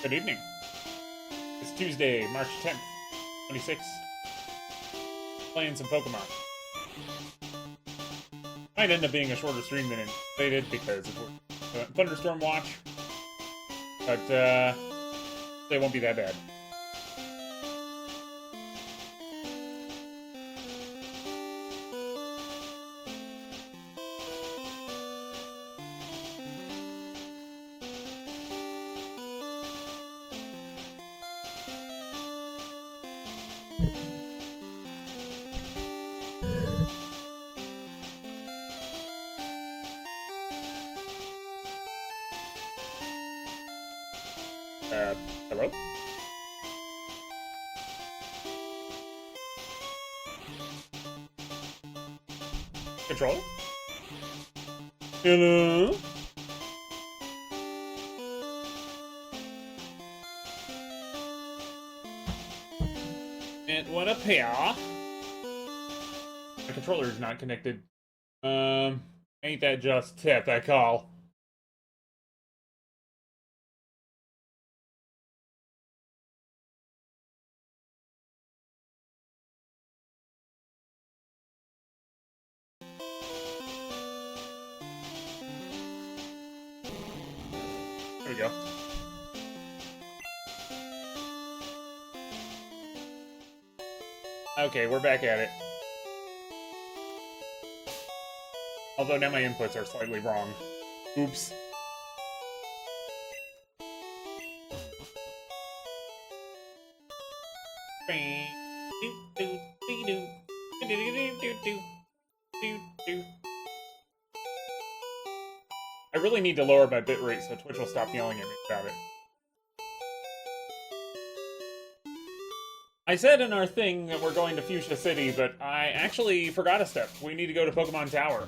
Good evening. It's Tuesday, March 10th, 26. Playing some Pokemon. Might end up being a shorter stream than anticipated because of thunderstorm watch. But, they won't be that bad. Hello? Controller? Hello? And what up here? My controller is not connected. Ain't that just tip I call? There we go. Okay, we're back at it. Although now my inputs are slightly wrong. Oops. I really need to lower my bitrate so Twitch will stop yelling at me about it. I said in our thing that we're going to Fuchsia City, but I actually forgot a step. We need to go to Pokemon Tower.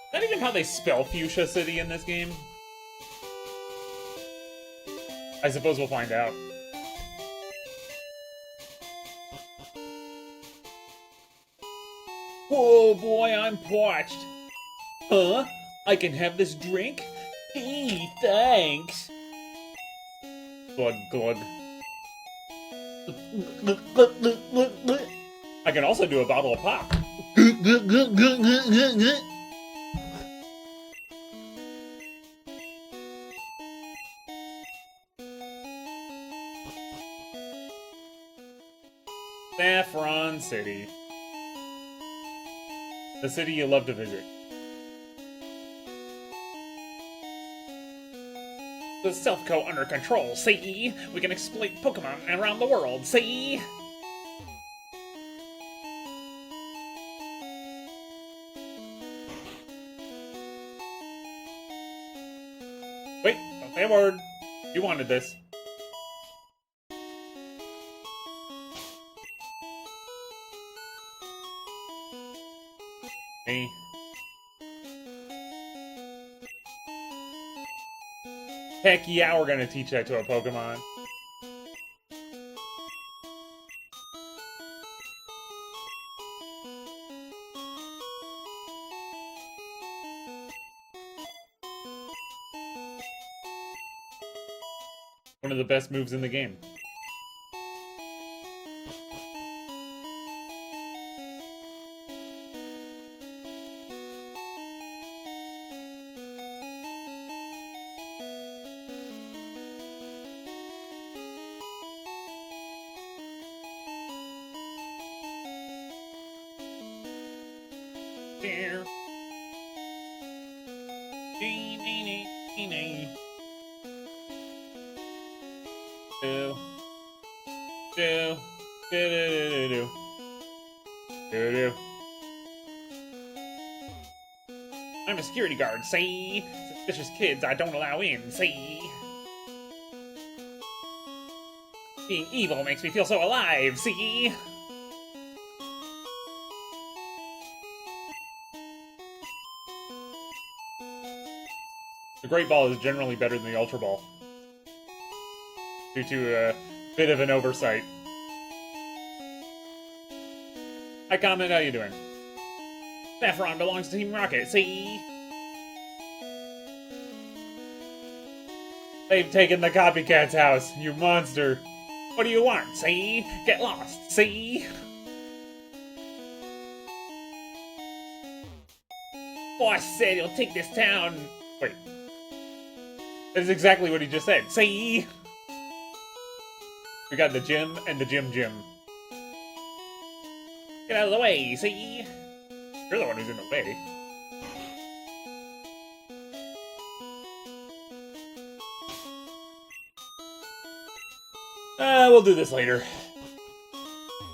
Is that even how they spell Fuchsia City in this game? I suppose we'll find out. Whoa, boy, I'm parched. Huh? I can have this drink? Hey, thanks. Glug, glug. I can also do a bottle of pop. Saffron City. The city you love to visit. The Silph Scope under control, see? We can exploit Pokemon around the world, see? Wait, don't say a word. You wanted this. Hey. Heck yeah, we're gonna teach that to a Pokemon. One of the best moves in the game. I'm a security guard, see? Suspicious kids I don't allow in, see? Being evil makes me feel so alive, see? The Great Ball is generally better than the Ultra Ball. Due to a bit of an oversight. Hi, Comment, how you doing? Saffron belongs to Team Rocket, see? They've taken the copycat's house, you monster. What do you want, see? Get lost, see? Boss said he'll take this town. Wait. That's exactly what he just said, see? We got the gym and the gym. Get out of the way, see? You're the one who's in the way. We'll do this later.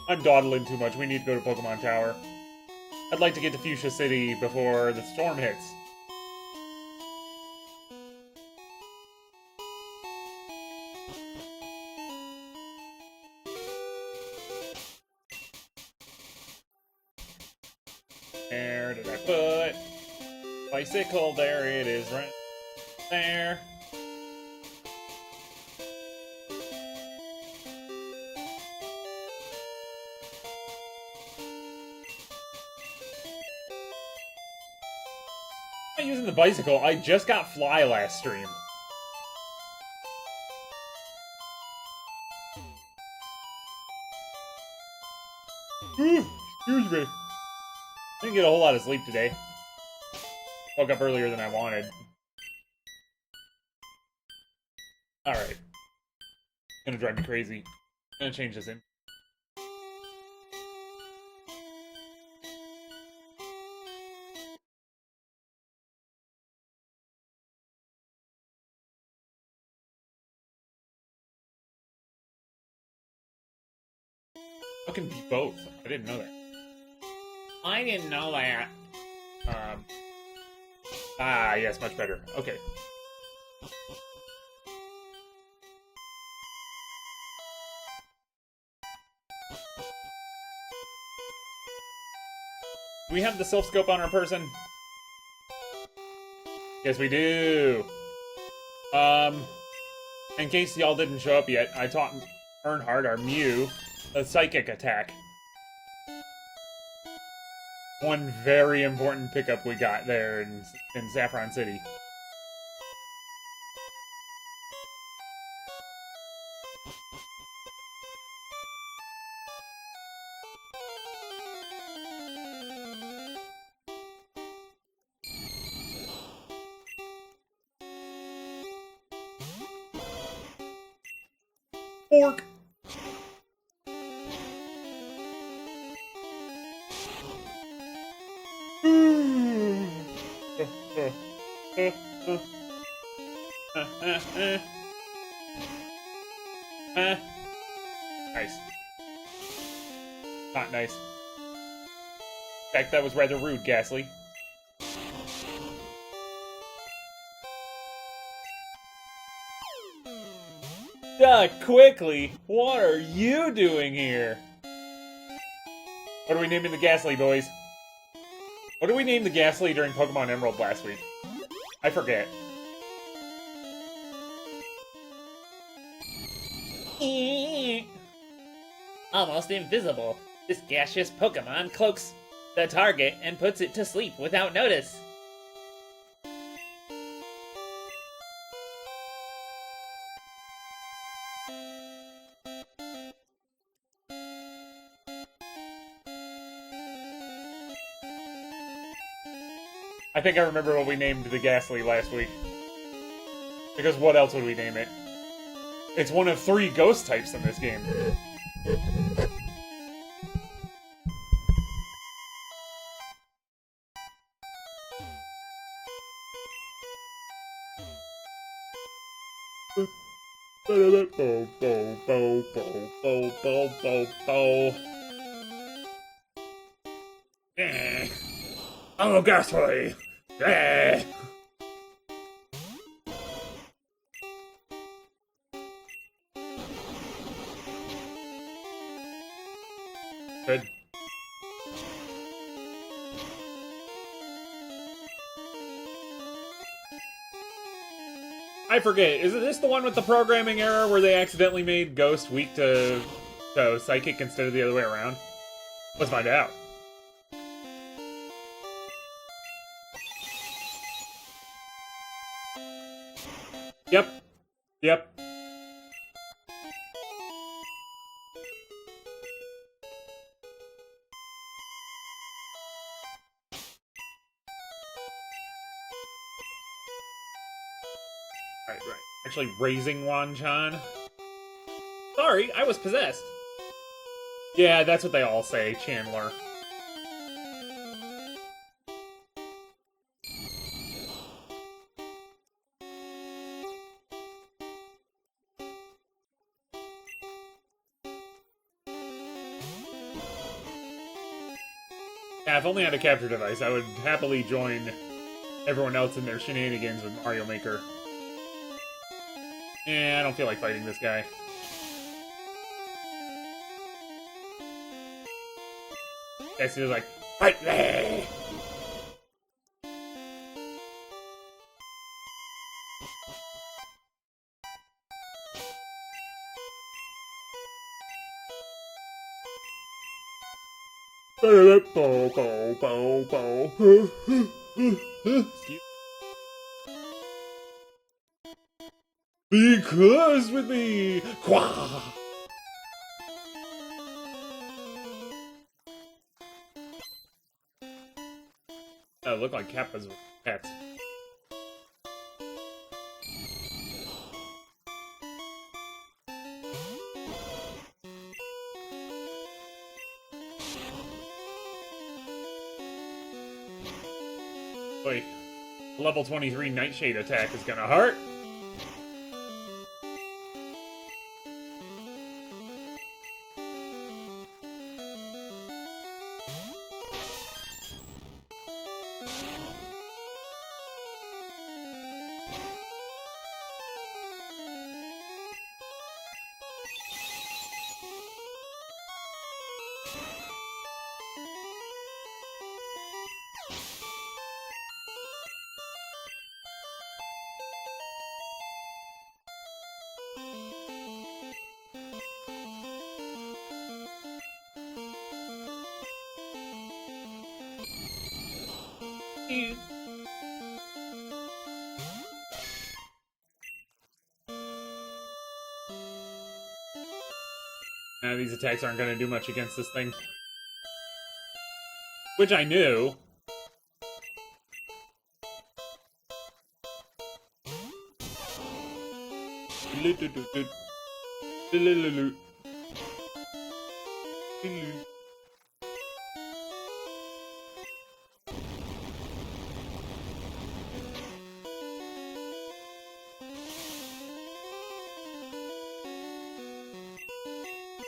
I'm dawdling too much. We need to go to Pokemon Tower. I'd like to get to Fuchsia City before the storm hits. Where did I put? Bicycle, there it is, right there. I'm not using the bicycle, I just got Fly last stream. Excuse me. Didn't get a whole lot of sleep today. Woke up earlier than I wanted. Alright. It's gonna drive me crazy. I'm gonna change this in. How can be both? I didn't know that. I didn't know that. Yes, much better. Okay. Do we have the Silph Scope on our person? Yes, we do. In case y'all didn't show up yet, I taught Earnhardt, our Mew, a psychic attack. One very important pickup we got there in Saffron City. Fork! Nice. Not nice. In fact, that was rather rude, Ghastly. Quickly! What are you doing here? What are we naming the Ghastly, boys? What did we name the Ghastly during Pokemon Emerald last week? I forget. Almost invisible. This gaseous Pokemon cloaks the target and puts it to sleep without notice. I think I remember what we named the Ghastly last week. Because what else would we name it? It's one of 3 ghost types in this game. Oh, Ghastly! Yeah. Good. I forget. Isn't this the one with the programming error where they accidentally made Ghost weak to Psychic instead of the other way around? Let's find out. Yep. Yep. Right. Actually, raising Wanchan. Sorry, I was possessed. Yeah, that's what they all say, Chandler. Yeah, if only I had a capture device, I would happily join everyone else in their shenanigans with Mario Maker. Yeah, I don't feel like fighting this guy. Guess he's like, fight me! Excuse. Because with me! Quah! Oh, look like Kappas with pets. Wait, level 23 Nightshade attack is gonna hurt. These attacks aren't going to do much against this thing. Which I knew.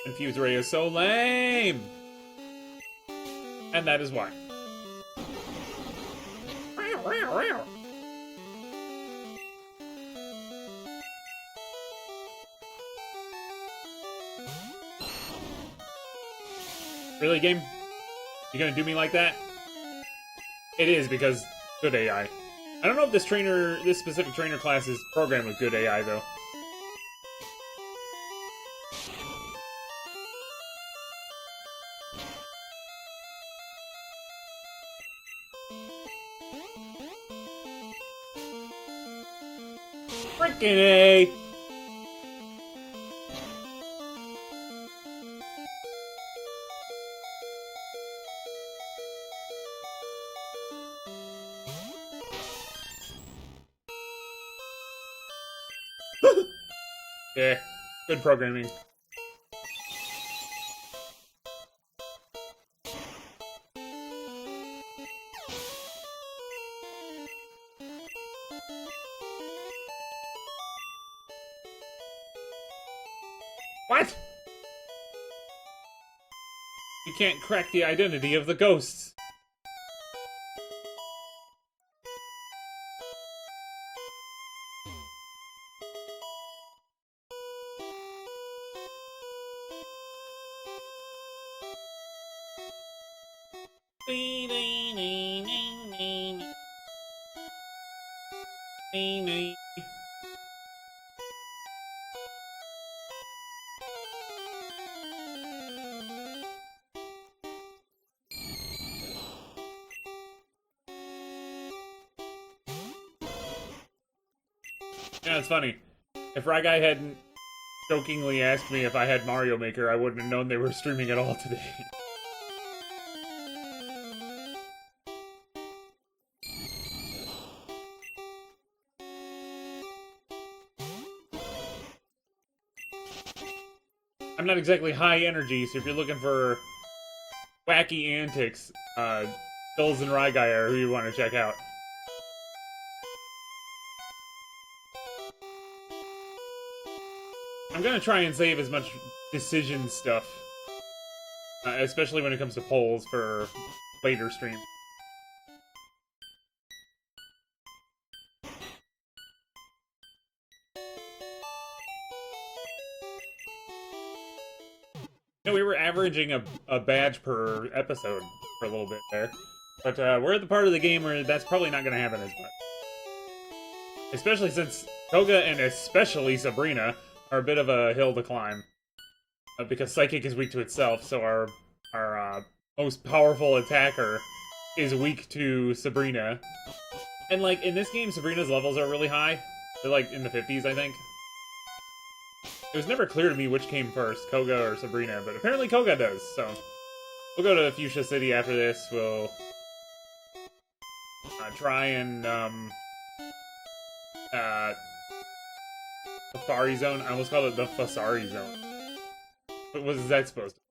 Confuse Ray is so lame! And that is why. Really, game? You gonna do me like that? It is, because good AI. I don't know if this specific trainer class is programmed with good AI, though. Frickin' A! Yeah, good programming. What? You can't crack the identity of the ghosts. Yeah, it's funny. If Ry Guy hadn't jokingly asked me if I had Mario Maker, I wouldn't have known they were streaming at all today. I'm not exactly high energy, so if you're looking for wacky antics, Bills and Ry Guy are who you want to check out. I'm gonna try and save as much decision stuff, especially when it comes to polls for later stream. You know, we were averaging a badge per episode for a little bit there, but we're at the part of the game where that's probably not gonna happen as much. Especially since Koga and especially Sabrina are a bit of a hill to climb. Because Psychic is weak to itself, so our most powerful attacker is weak to Sabrina. And, like, in this game, Sabrina's levels are really high. They're, like, in the 50s, I think. It was never clear to me which came first, Koga or Sabrina, but apparently Koga does, so... We'll go to Fuchsia City after this, we'll... try and, Safari Zone? I almost called it the Fasari Zone. What was that supposed to be?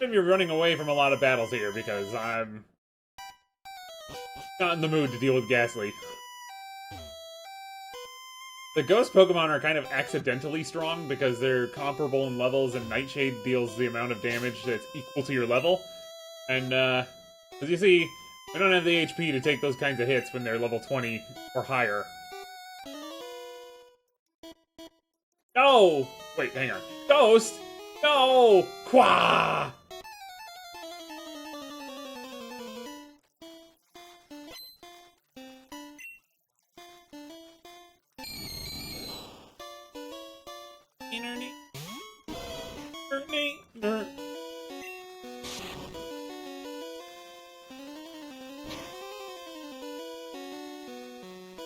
Maybe you're running away from a lot of battles here, because I'm not in the mood to deal with Ghastly. The ghost Pokemon are kind of accidentally strong, because they're comparable in levels, and Nightshade deals the amount of damage that's equal to your level. And, as you see, we don't have the HP to take those kinds of hits when they're level 20 or higher. No! Wait, hang on. Ghost! No! Qua!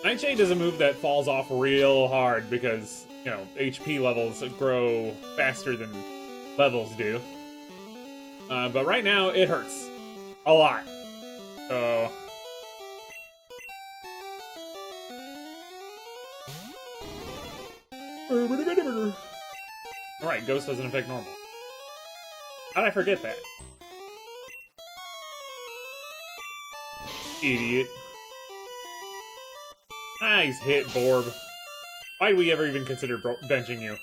Nightshade is a move that falls off real hard because, you know, HP levels grow faster than levels do. But right now, it hurts. A lot. So... Alright, Ghost doesn't affect normal. How'd I forget that? Idiot. Nice hit, Borb. Why'd we ever even consider benching you?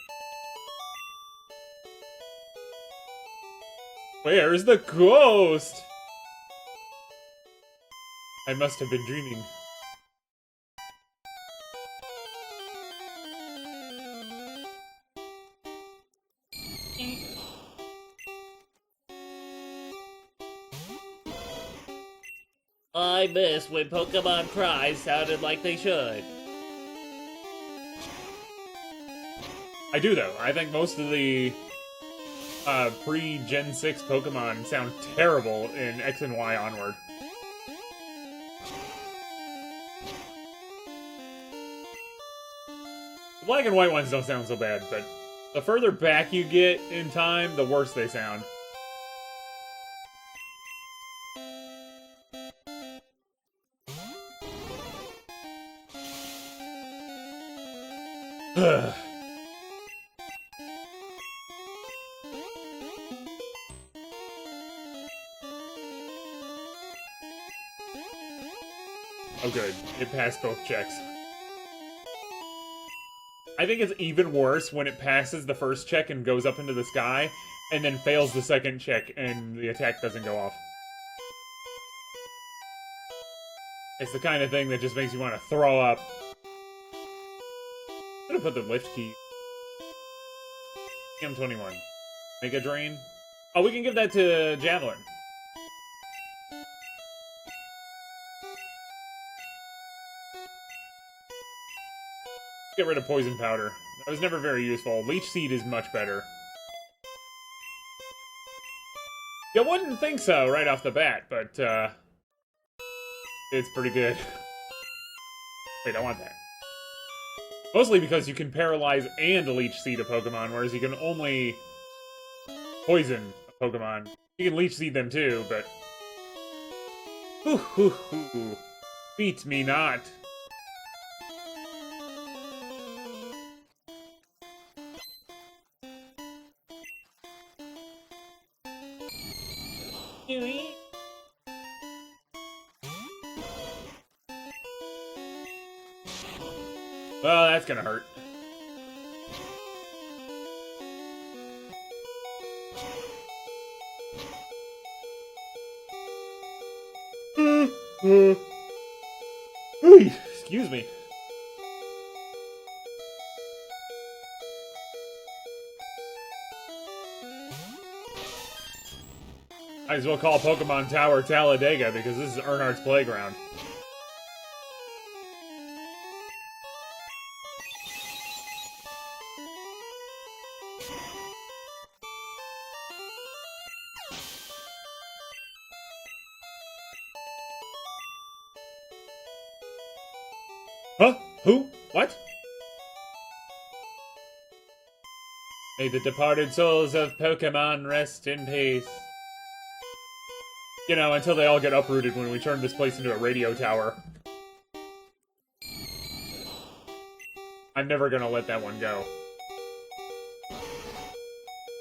Where's the ghost? I must have been dreaming. I miss when Pokemon cries sounded like they should. I do, though. I think most of the pre-Gen 6 Pokemon sound terrible in X and Y onward. The black and white ones don't sound so bad, but the further back you get in time, the worse they sound. Ugh. Oh good, it passed both checks. I think it's even worse when it passes the first check and goes up into the sky, and then fails the second check and the attack doesn't go off. It's the kind of thing that just makes you want to throw up. I'm gonna put the lift key. M21. Mega Drain. Oh, we can give that to Javelin. Get rid of Poison Powder. That was never very useful. Leech Seed is much better. You wouldn't think so right off the bat, but it's pretty good. Wait, I want that. Mostly because you can paralyze and leech seed a Pokemon, whereas you can only poison a Pokemon. You can leech seed them too, but... Hoo hoo hoo. Beat me not. Well, that's gonna hurt. Excuse me. Might as well call Pokemon Tower Talladega because this is Earnhardt's playground. Huh? Who? What? May the departed souls of Pokemon rest in peace. You know, until they all get uprooted when we turn this place into a radio tower. I'm never gonna let that one go.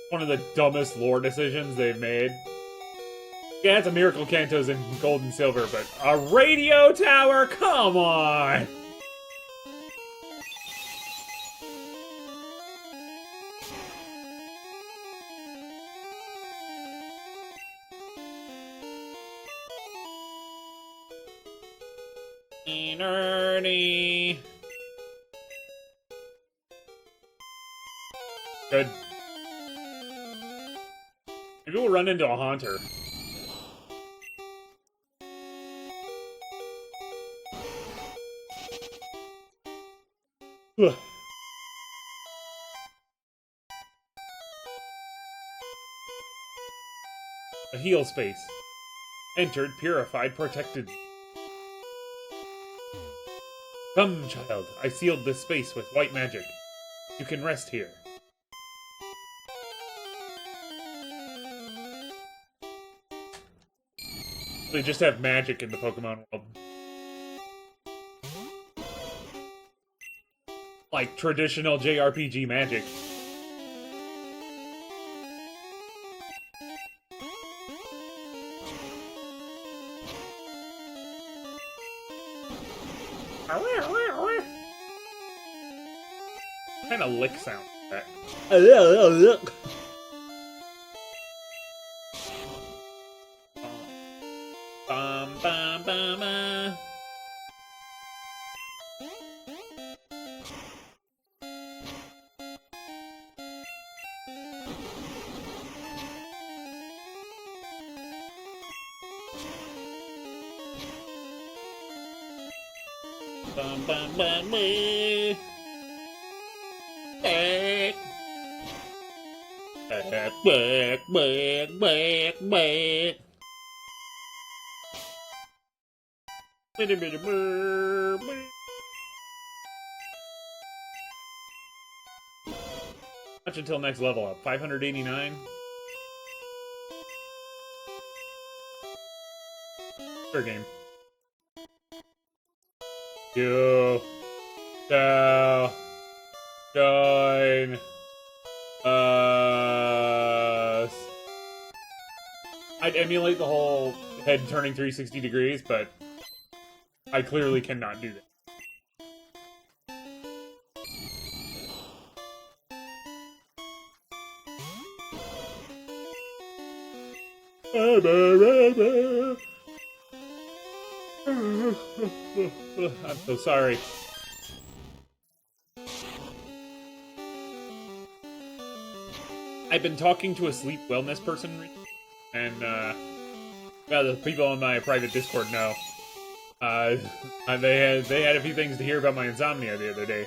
One of the dumbest lore decisions they've made. Yeah, it's a Miracle Kantos in Gold and Silver, but a radio tower? Come on! Nerdy. Good. Maybe we'll run into a Haunter. Ugh. A heal space. Entered, purified, protected. Come, child. I sealed this space with white magic. You can rest here. They just have magic in the Pokemon world. Like traditional JRPG magic. What kind of lick sound is that? Bum, bum, bum, bum, bum, bum, Much until next level up. 589. Sure game. You shall join us. I'd emulate the whole head turning 360 degrees, but I clearly cannot do that. I'm so sorry. I've been talking to a sleep wellness person, and well, the people on my private Discord know. They had a few things to hear about my insomnia the other day.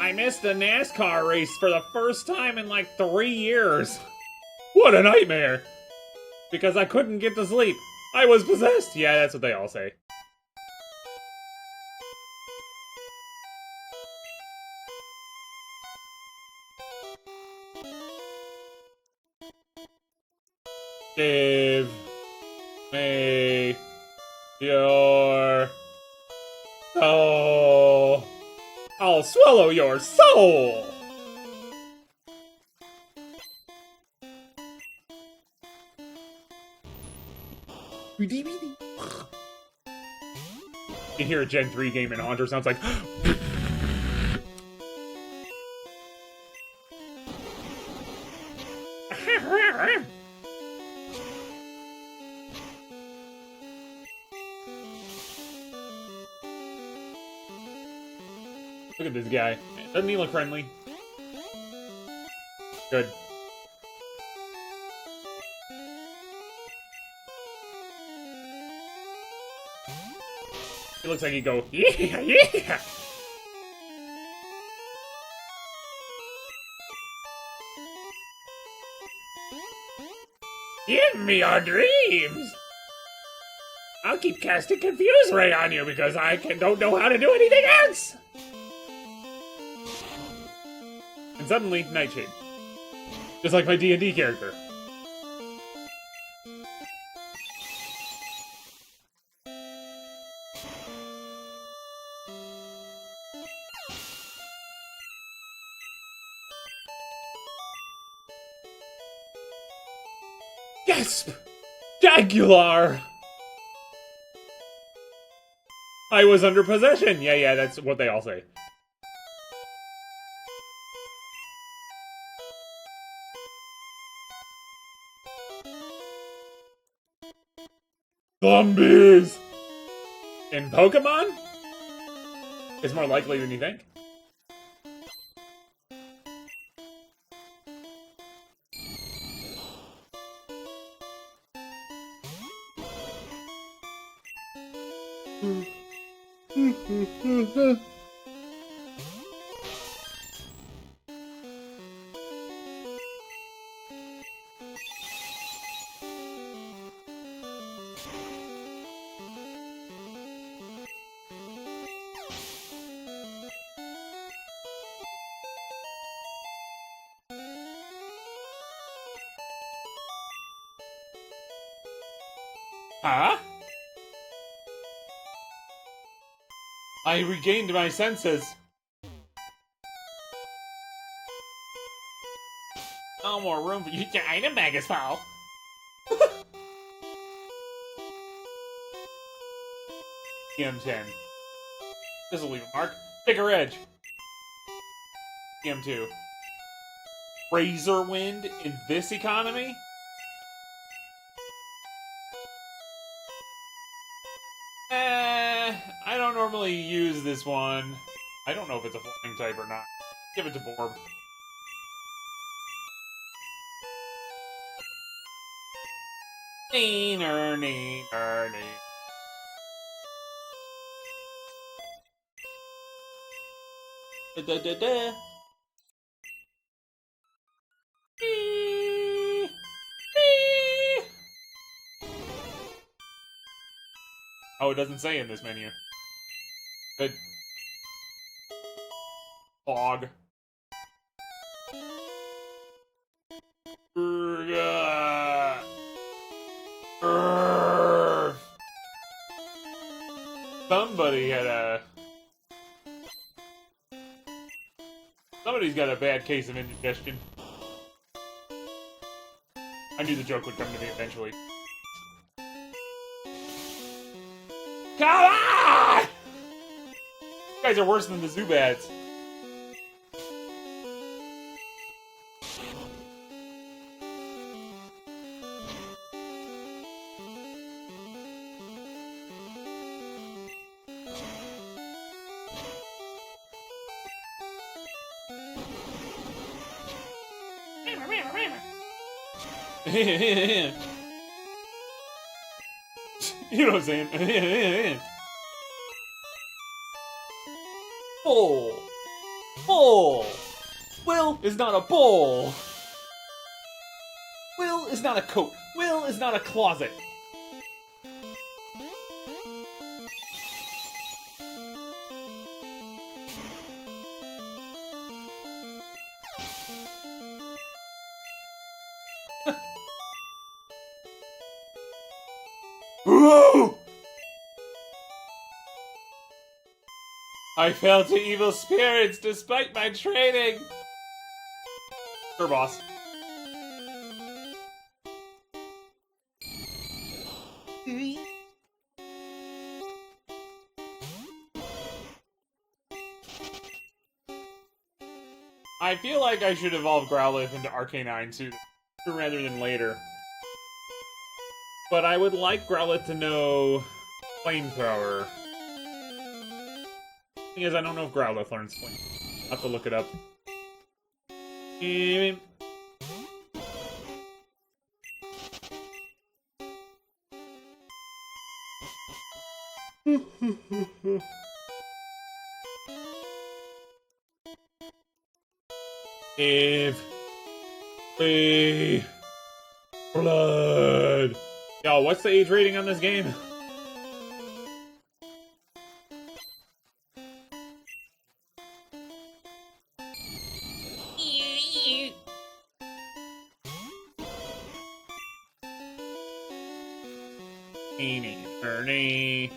I missed a NASCAR race for the first time in like 3 years. What a nightmare! Because I couldn't get to sleep. I was possessed! Yeah, that's what they all say. Give me your soul. I'll swallow your soul! You can hear a Gen 3 game and Haunter sounds like... Look at this guy. Doesn't he look friendly? Good. He looks like he'd go, yeah, yeah! Give me your dreams! I'll keep casting Confuse Ray on you because I don't know how to do anything else! And suddenly, Nightshade. Just like my D&D character. Gasp! Jagular! I was under possession! Yeah, that's what they all say. Zombies! In Pokemon? It's more likely than you think. Huh? I regained my senses. No more room for you. Your item bag is full. EM10. This'll leave a mark. Picker Edge. EM2. Razor Wind in this economy? I don't normally use this one. I don't know if it's a flying type or not. Give it to Borb. Neener, neener, neener. Da da da da. Oh, it doesn't say in this menu. Good. Fog. Somebody's got a bad case of indigestion. I knew the joke would come to me eventually. Come on! You guys are worse than the Zubats. You know what I'm saying? Oh. Bull! Will is not a bull! Will is not a coat. Will is not a closet. Ooh! I fell to evil spirits despite my training. Sure, boss. I feel like I should evolve Growlithe into Arcanine sooner rather than later. But I would like Growlithe to know Flamethrower. Thing is, I don't know if Growlithe learns Flame. I'll have to look it up. If we blood. Yo, what's the age rating on this game? Ernie.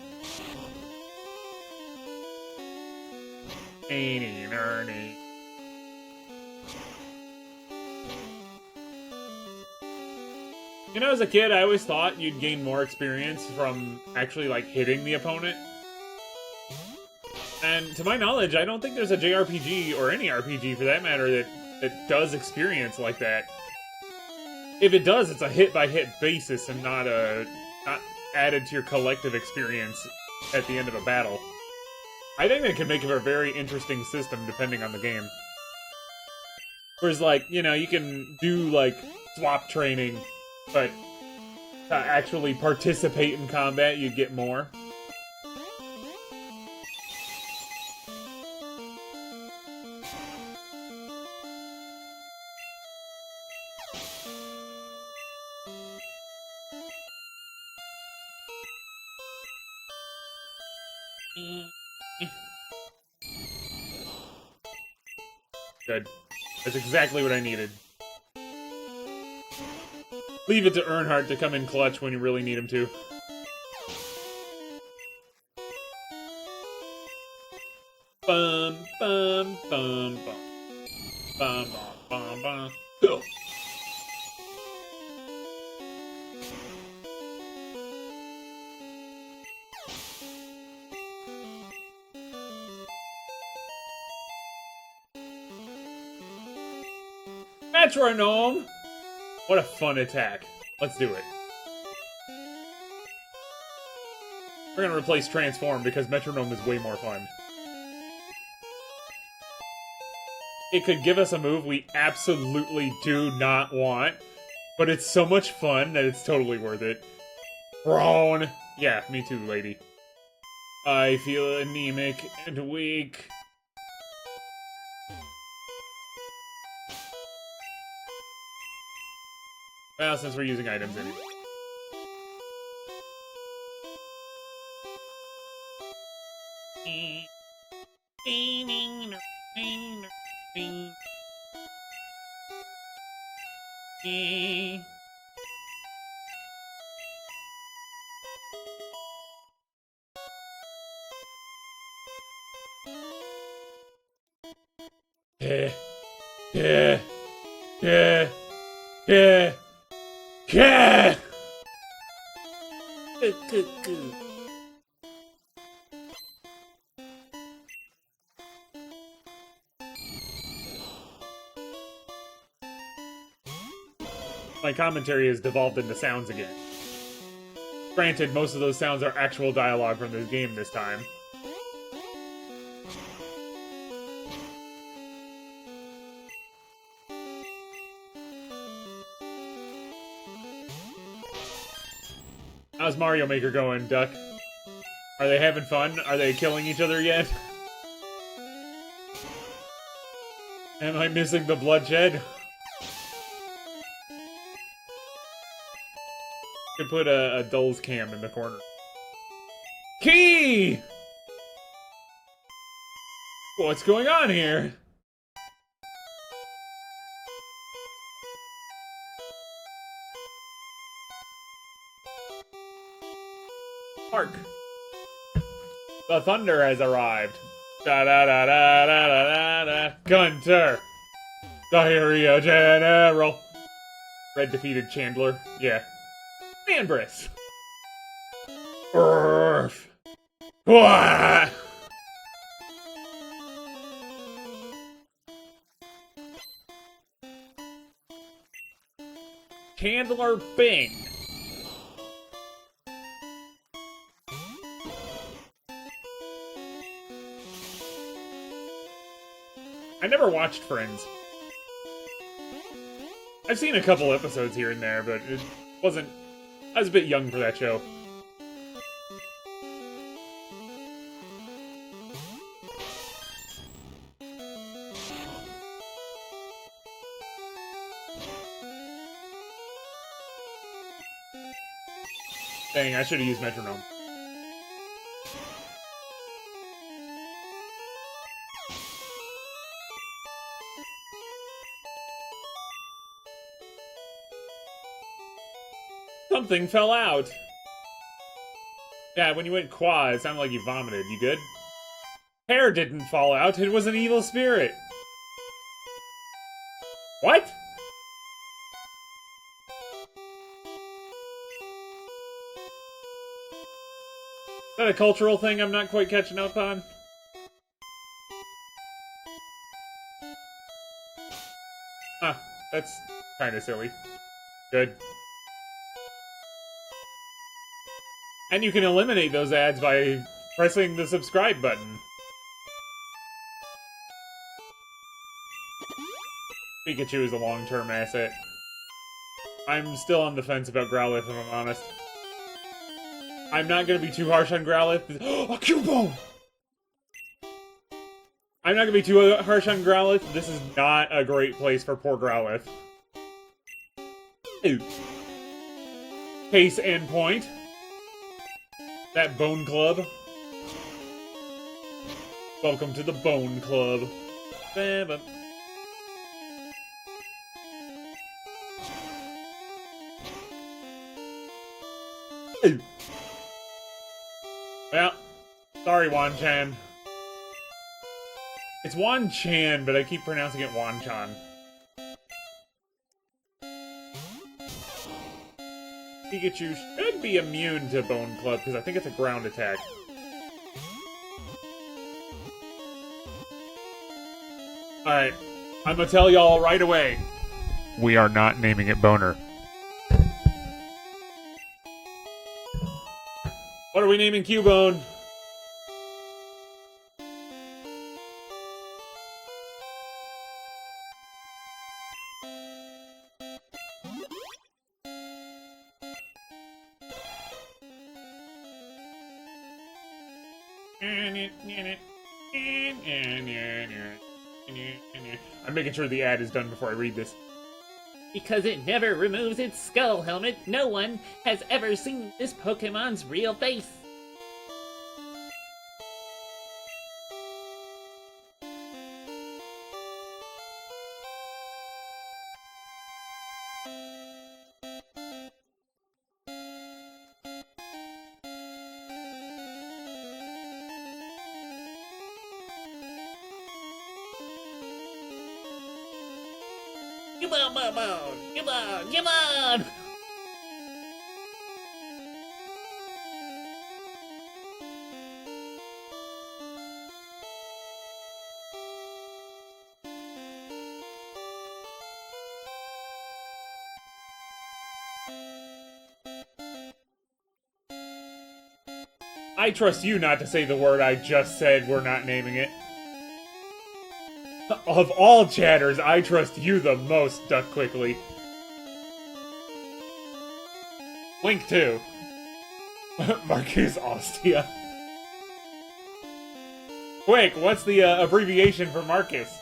Ernie. You know, as a kid, I always thought you'd gain more experience from actually, like, hitting the opponent. And to my knowledge, I don't think there's a JRPG, or any RPG for that matter, that does experience like that. If it does, it's a hit-by-hit basis and not added to your collective experience at the end of a battle. I think that could make it a very interesting system depending on the game. Whereas, like, you know, you can do, like, swap training, but to actually participate in combat, you'd get more. Good. That's exactly what I needed. Leave it to Earnhardt to come in clutch when you really need him to. Bum, bum, bum, bum. Bum, bum, bum, bum. Ugh. Metronome! What a fun attack. Let's do it. We're gonna replace Transform because Metronome is way more fun. It could give us a move we absolutely do not want, but it's so much fun that it's totally worth it. Groan! Yeah, me too, lady. I feel anemic and weak. Well, since we're using items anyway. Yeah. My commentary has devolved into sounds again. Granted, most of those sounds are actual dialogue from this game this time. How's Mario Maker going, Duck? Are they having fun? Are they killing each other yet? Am I missing the bloodshed? Could put a Dulls cam in the corner. Key! What's going on here? Hark! The thunder has arrived. Da da da da da da da da. Gunter! Diarrhea General! Red defeated Chandler. Yeah. Manbrus! Urgh! Wah! Chandler Bing! I never watched Friends. I've seen a couple episodes here and there, but it wasn't... I was a bit young for that show. Dang, I should have used metronome. Something fell out. Yeah, when you went quad, it sounded like you vomited. You good? Hair didn't fall out. It was an evil spirit. What? Is that a cultural thing I'm not quite catching up on? Huh, that's kind of silly. Good. And you can eliminate those ads by pressing the subscribe button. Pikachu is a long-term asset. I'm still on the fence about Growlithe, if I'm honest. I'm not gonna be too harsh on Growlithe. A Cubone! I'm not gonna be too harsh on Growlithe. This is not a great place for poor Growlithe. Ooh. Case in point. That Bone Club. Welcome to the Bone Club. Ba-ba. Ooh. Well, sorry, Wan-chan. It's Wan-chan, but I keep pronouncing it Wan-chan. Pikachu should be immune to Bone Club, because I think it's a ground attack. Alright, I'm gonna tell y'all right away. We are not naming it Boner. What are we naming Cubone? I'm making sure the ad is done before I read this. Because it never removes its skull helmet, no one has ever seen this Pokemon's real face. Come on, come on, come on! I trust you not to say the word I just said. We're not naming it. Of all chatters, I trust you the most, Duck Quickly. Link 2. Marcus Ostia. Quick, what's the abbreviation for Marcus?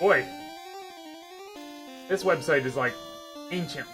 Boy, this website is like ancient.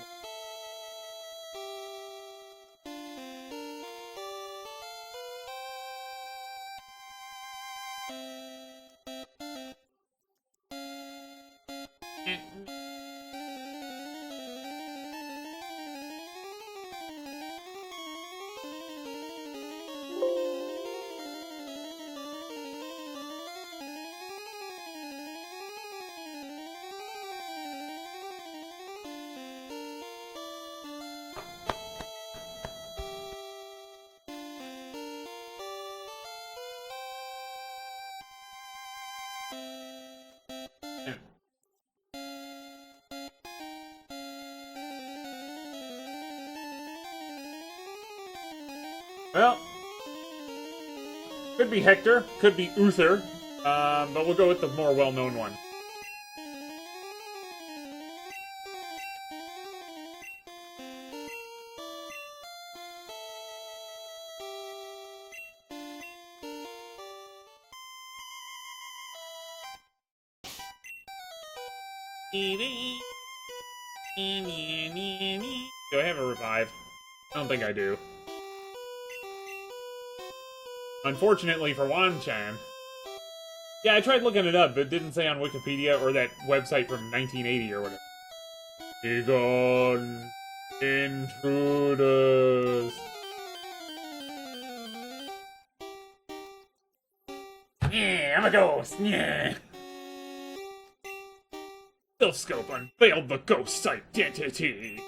Well, could be Hector, could be Uther, but we'll go with the more well-known one. Do I have a revive? I don't think I do. Unfortunately for Wan-chan. Yeah, I tried looking it up, but it didn't say on Wikipedia or that website from 1980 or whatever. Begone, intruders. Yeah, I'm a ghost. Yeah. Silph Scope unveiled the ghost's identity.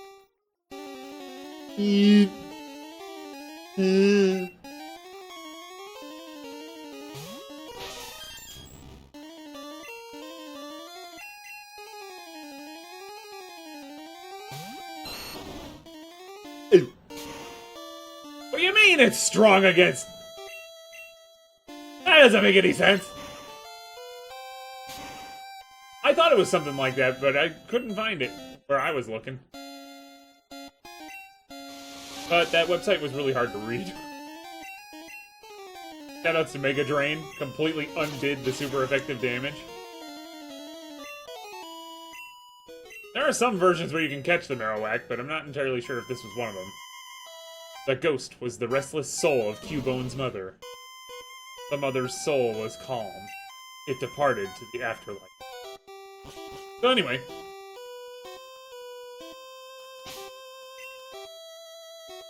What do you mean it's strong against? That doesn't make any sense. I thought it was something like that, but I couldn't find it where I was looking. But that website was really hard to read. Shoutouts to Mega Drain, completely undid the super effective damage. There are some versions where you can catch the Marowak, but I'm not entirely sure if this was one of them. The ghost was the restless soul of Cubone's mother. The mother's soul was calm. It departed to the afterlife. So anyway.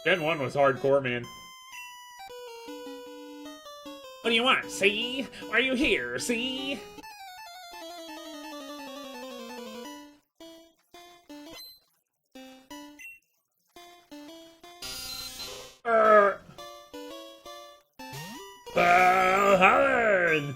Gen 1 was hardcore, man. What do you want, see? Why are you here, see? Hard!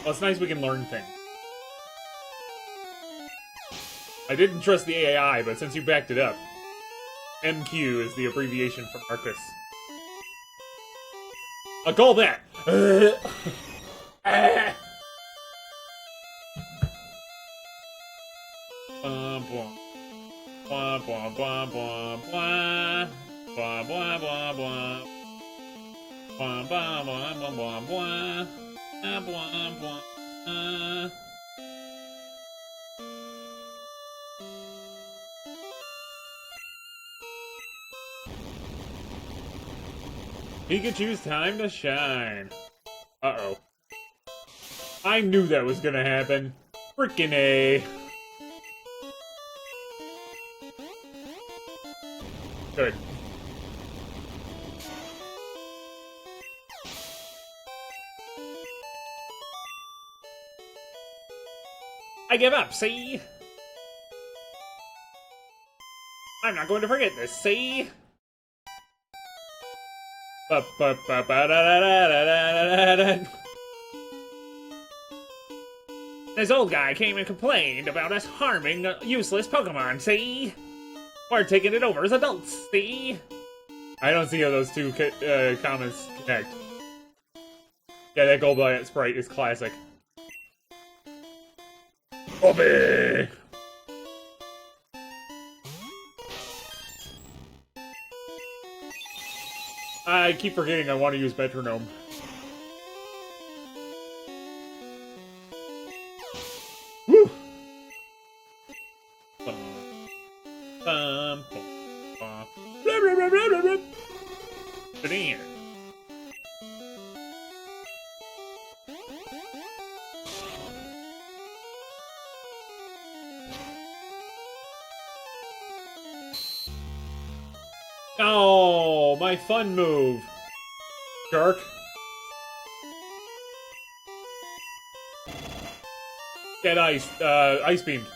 Well, it's nice we can learn things. I didn't trust the AI, but since you backed it up, MQ is the abbreviation for Marcus. I'll call that. Pikachu's time to shine. Uh-oh. I knew that was gonna happen. Frickin' A. Good. I give up, see? I'm not going to forget this, see? This old guy came and complained about us harming useless Pokemon, see? We're taking it over as adults, see? I don't see how those two comments connect. Yeah, that Goldblight sprite is classic. Bobby! I keep forgetting I want to use Metronome. Woo! Get in here. Oh, my fun move. Jerk. Get ice beamed.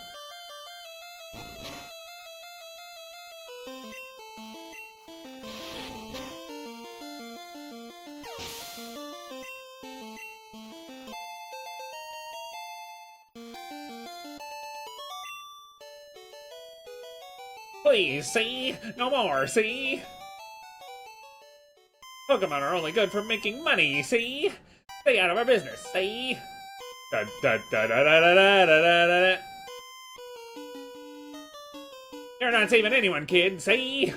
Please, see? No more, see? Pokemon are only good for making money, see? Stay out of our business, see? Da, da, da, da, da, da, da, da, da, da. You're not saving anyone, kid, see?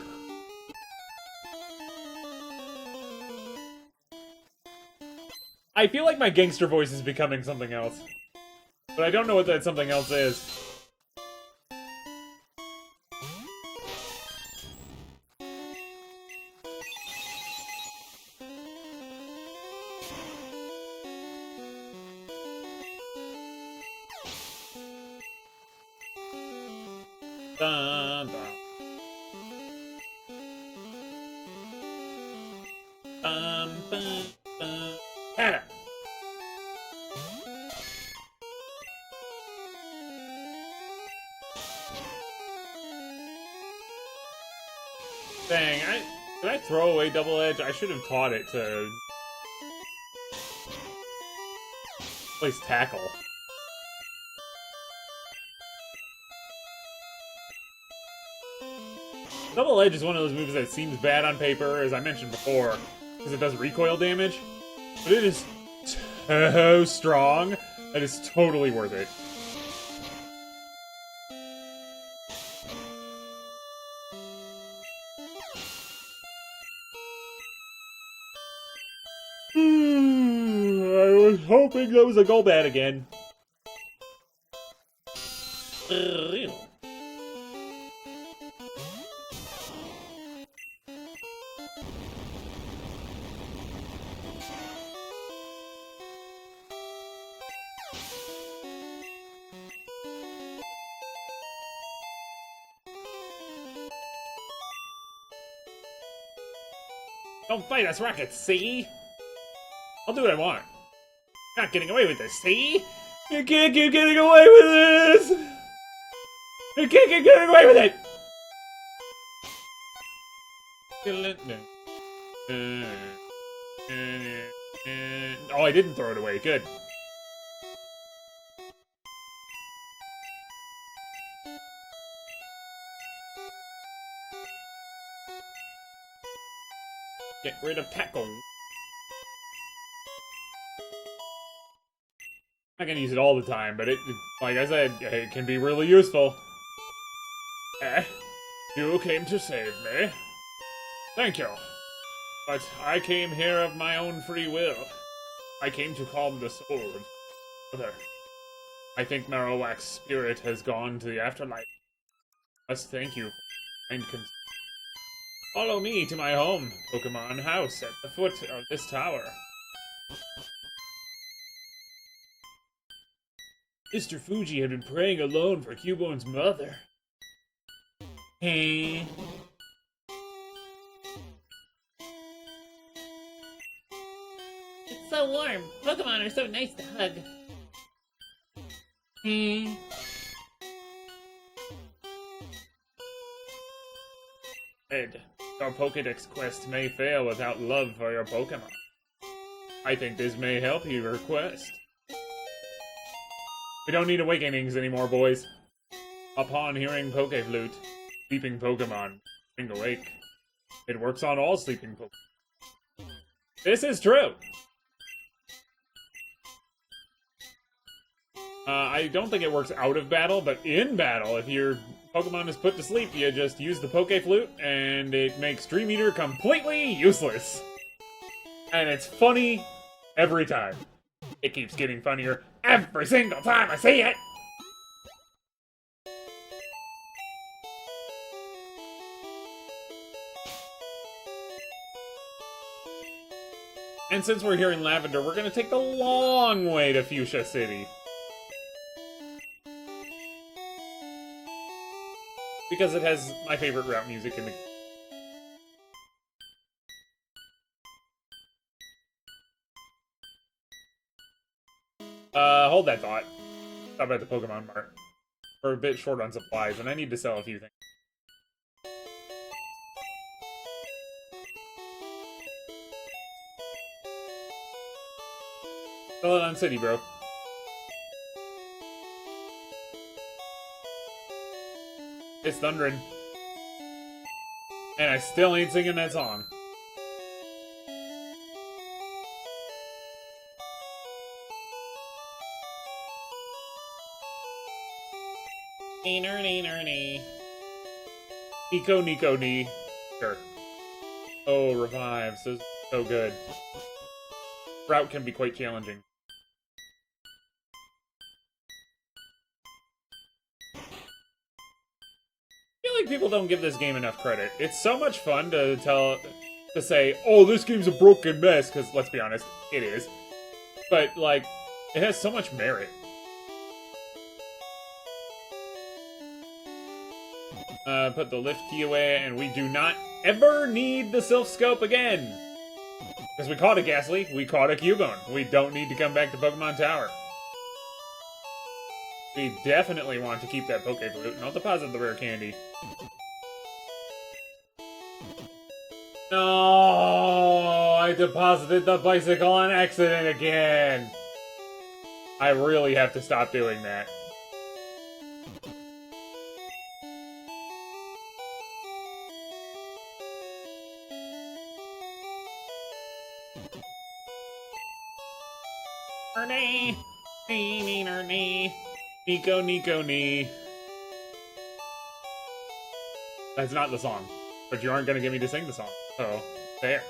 I feel like my gangster voice is becoming something else. But I don't know what that something else is. Dun, dun. Bum, bum, bum. Ah. Dang, did I throw away Double Edge? I should have taught it to place tackle. Double Edge is one of those moves that seems bad on paper, as I mentioned before, because it does recoil damage, but it is so strong that it's totally worth it. I was hoping that was a Golbat again. Don't fight us, Rockets, see? I'll do what I want. Not getting away with this, see? You can't keep getting away with this! You can't keep getting away with it! Oh, I didn't throw it away. Good. Get rid of tackle. I'm not gonna use it all the time, but it, like I said, it can be really useful. You came to save me. Thank you. But I came here of my own free will. I came to calm the soul of Mother. I think Marowak's spirit has gone to the afterlife. Must thank you for kind concern. Follow me to my home, Pokémon house, at the foot of this tower. Mr. Fuji had been praying alone for Cubone's mother. Hey. It's so warm. Pokemon are so nice to hug. Hey. Ed, your Pokédex quest may fail without love for your Pokémon. I think this may help your quest. We don't need awakenings anymore, boys. Upon hearing Poké Flute, sleeping Pokemon being awake. It works on all sleeping Pokemon. This is true! I don't think it works out of battle, but in battle, if your Pokemon is put to sleep, you just use the Poke Flute, and it makes Dream Eater completely useless. And it's funny every time. It keeps getting funnier every single time I see it! And since we're here in Lavender, we're gonna take the long way to Fuchsia City. Because it has my favorite route music in the game. Hold that thought. Stop at the Pokemon Mart. We're a bit short on supplies, and I need to sell a few things. Sell it on City, bro. It's thundering. And I still ain't singing that song. Nico, knee. Sure. Oh, revives. This is so good. Route can be quite challenging. I feel like people don't give this game enough credit. It's so much fun to say, oh, this game's a broken mess, because let's be honest, it is. But, like, it has so much merit. Put the lift key away, and we do not ever need the Silph Scope again! Because we caught a Ghastly, we caught a Cubone. We don't need to come back to Pokemon Tower. We definitely want to keep that Poke Flute, and I'll deposit the rare candy. No, I deposited the bicycle on accident again! I really have to stop doing that. Nico, knee. That's not the song. But you aren't gonna get me to sing the song. So, there.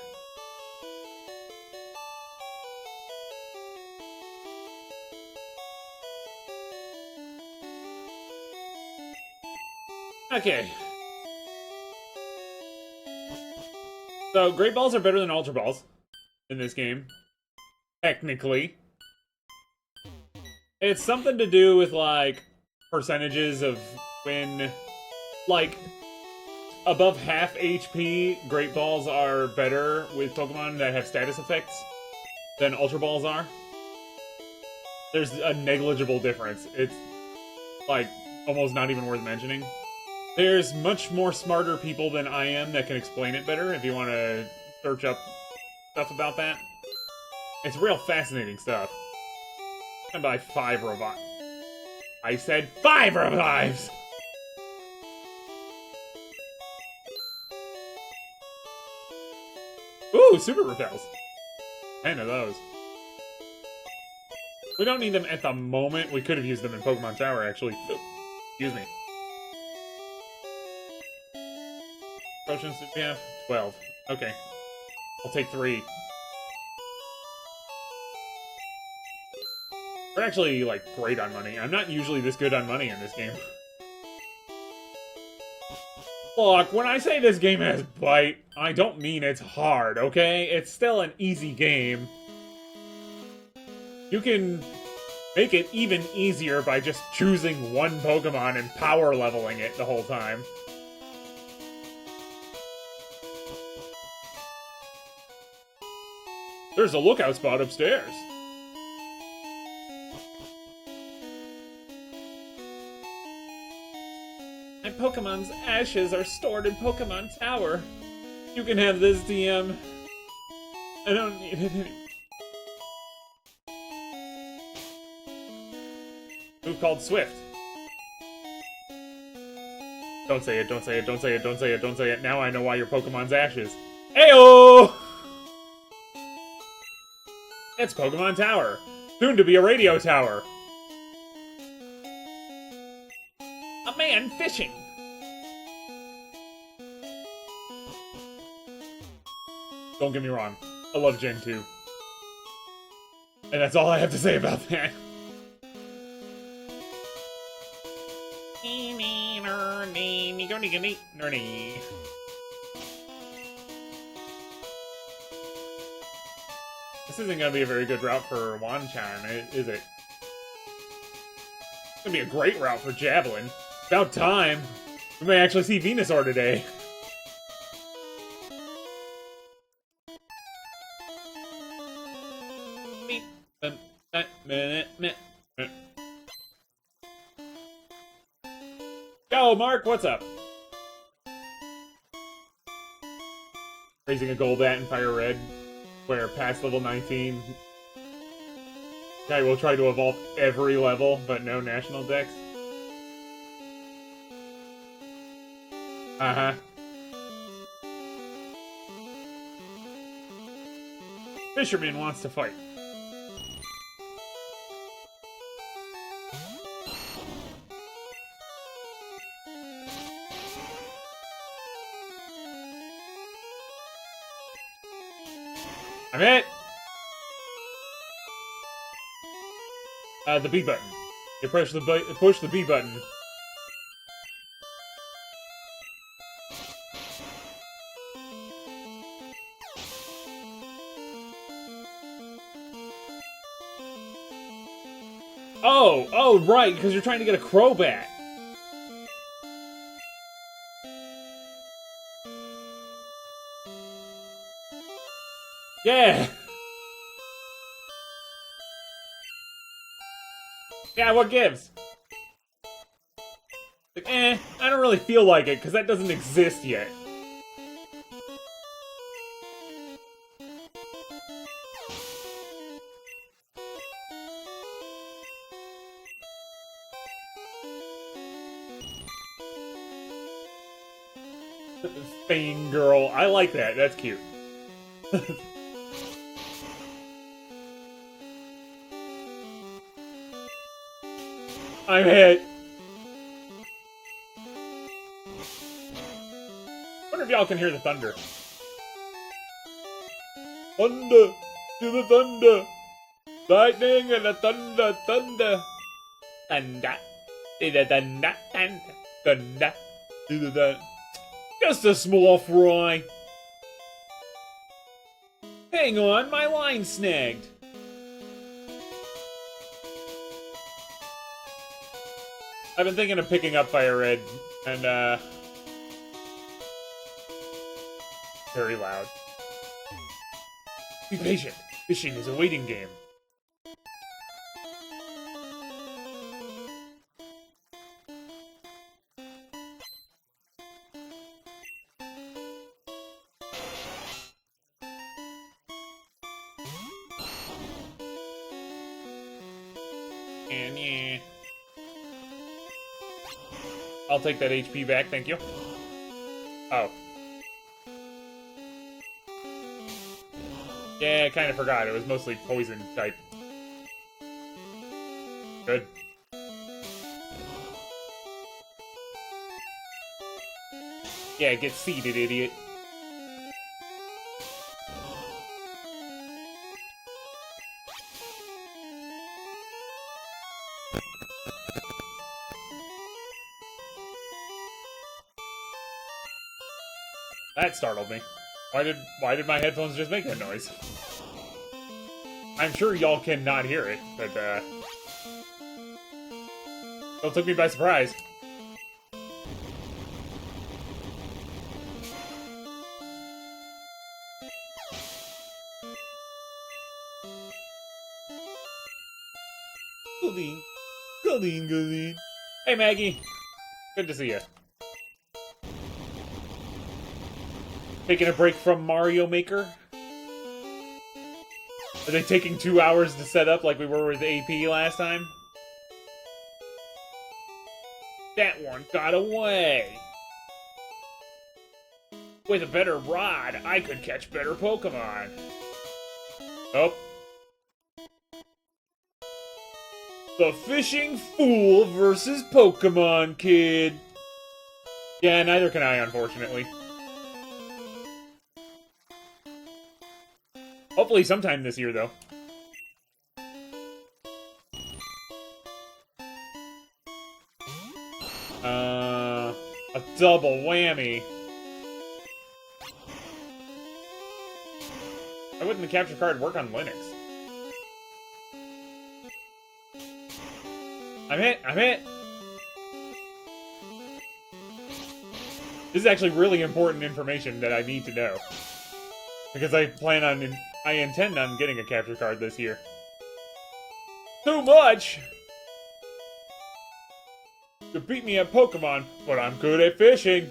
Okay. So, Great Balls are better than Ultra Balls in this game. Technically. It's something to do with, like, percentages of when, like, above half HP, Great Balls are better with Pokemon that have status effects than Ultra Balls are. There's a negligible difference. It's, like, almost not even worth mentioning. There's much more smarter people than I am that can explain it better if you want to search up stuff about that. It's real fascinating stuff. I'm gonna buy 5 revives. I said 5 revives! Ooh, super repels. 10 of those. We don't need them at the moment. We could have used them in Pokemon Tower, actually. Excuse me. Potions did we have? 12. Okay. I'll take 3. We're actually, like, great on money. I'm not usually this good on money in this game. Look, when I say this game has bite, I don't mean it's hard, okay? It's still an easy game. You can make it even easier by just choosing one Pokemon and power leveling it the whole time. There's a lookout spot upstairs. My Pokemon's ashes are stored in Pokemon Tower. You can have this, DM. I don't need it anymore. Move called Swift. Don't say it, don't say it, don't say it, don't say it, don't say it. Now I know why your Pokemon's ashes. Ayo! It's Pokemon Tower. Soon to be a radio tower. A man fishing. Don't get me wrong. I love Gen 2. And that's all I have to say about that. This isn't gonna be a very good route for Wanchan, is it? It's gonna be a great route for Javelin. About time! We may actually see Venusaur today. Yo, Mark, what's up? Raising a gold bat in Fire Red, where past level 19, guy will try to evolve every level, but no national dex. Uh-huh. Fisherman wants to fight. I'm hit! The B button. You push the B button. Oh, right, because you're trying to get a Crobat. Yeah! Yeah, what gives? Like, I don't really feel like it, because that doesn't exist yet. Spain girl. I like that. That's cute. I'm hit. Wonder if y'all can hear the thunder. Thunder to the thunder. Lightning and the thunder, thunder. Thunder to the thunder, thunder. Thunder to the thunder. Just a small fry. Hang on, my line snagged. I've been thinking of picking up Fire Red, and, very loud. Be patient. Fishing is a waiting game. And yeah. I'll take that HP back, thank you. Oh. Yeah, I kind of forgot. It was mostly poison type. Good. Yeah, get seated, idiot. That startled me. Why did my headphones just make that noise? I'm sure y'all cannot hear it, but still took me by surprise. Galeen. Galeen, Galeen. Hey, Maggie. Good to see you. Taking a break from Mario Maker? Are they taking 2 hours to set up like we were with AP last time? That one got away. With a better rod, I could catch better Pokemon. Oh. The Fishing Fool versus Pokemon Kid. Yeah, neither can I, unfortunately. Hopefully sometime this year, though. A double whammy. Why wouldn't the capture card work on Linux? I'm hit! This is actually really important information that I need to know. Because I intend on getting a capture card this year. Too much! To beat me at Pokemon, but I'm good at fishing.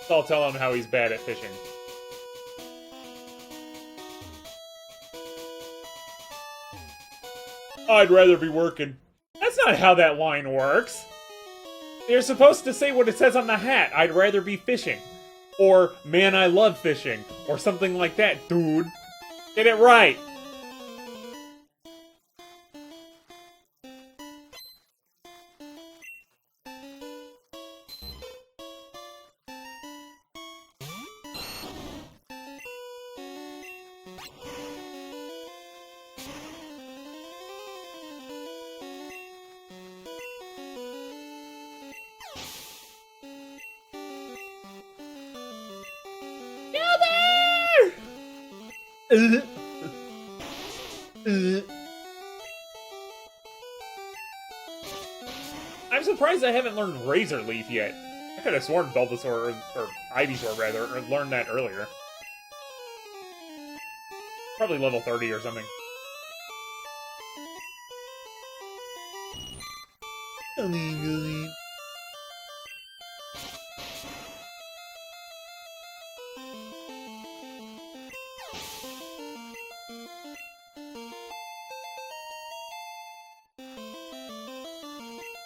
So I'll tell him how he's bad at fishing. I'd rather be working. That's not how that line works. You're supposed to say what it says on the hat. I'd rather be fishing. Or, man, I love fishing. Or something like that, dude. Get it right. I'm surprised I haven't learned Razor Leaf yet. I could have sworn Bulbasaur, or Ivysaur rather, or learned that earlier. Probably level 30 or something.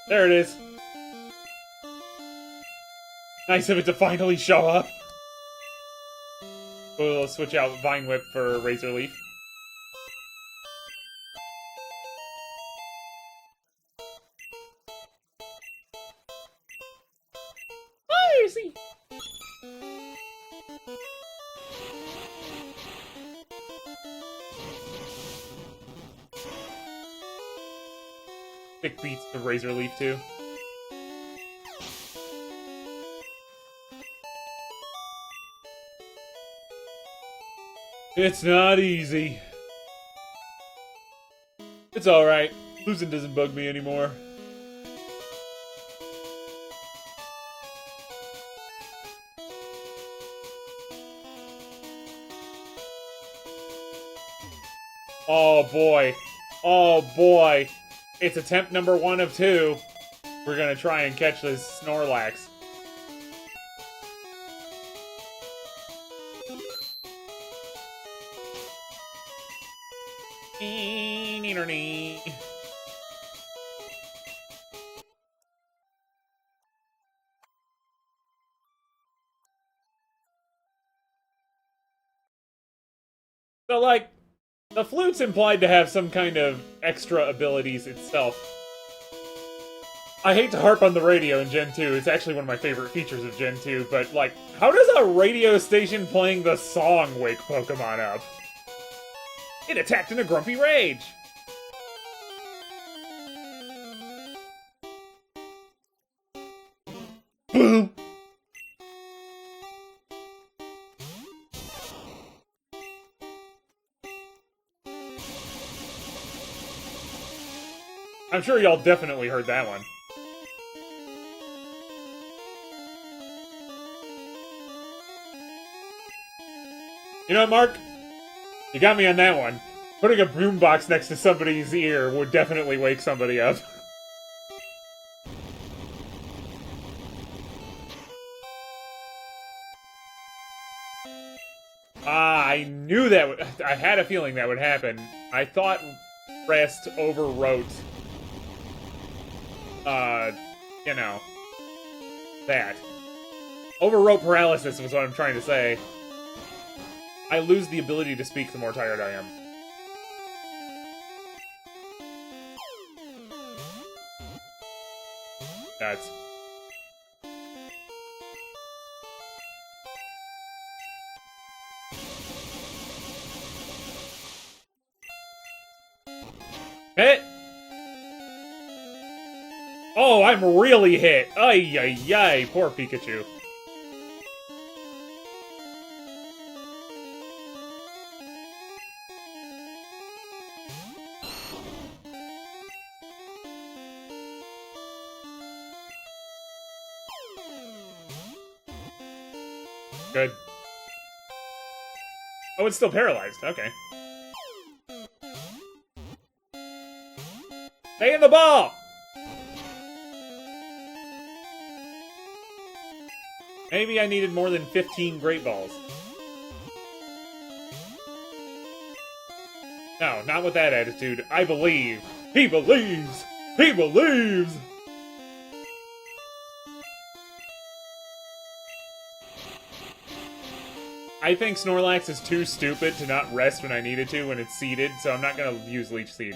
There it is. Nice of it to finally show up. We'll switch out Vine Whip for Razor Leaf. Oh, see. Thick beats to Razor Leaf too. It's not easy. It's alright. Losing doesn't bug me anymore. Oh boy. Oh boy. It's attempt number 1 of 2. We're gonna try and catch this Snorlax. So, like, the flute's implied to have some kind of extra abilities itself. I hate to harp on the radio in Gen 2, it's actually one of my favorite features of Gen 2, but, like, how does a radio station playing the song wake Pokemon up? It attacked in a grumpy rage! Boom! I'm sure y'all definitely heard that one. You know, Mark? You got me on that one. Putting a boombox next to somebody's ear would definitely wake somebody up. I knew that I had a feeling that would happen. I thought Rest overwrote, you know, that. Overwrote paralysis was what I'm trying to say. I lose the ability to speak the more tired I am. That's... Hit! Oh, I'm really hit! Ay, ay, ay, poor Pikachu. Good. Oh, it's still paralyzed. Okay. Stay in the ball! Maybe I needed more than 15 Great Balls. No, not with that attitude. I believe. He believes! He believes! I think Snorlax is too stupid to not rest when I needed to when it's seeded, so I'm not gonna use Leech Seed.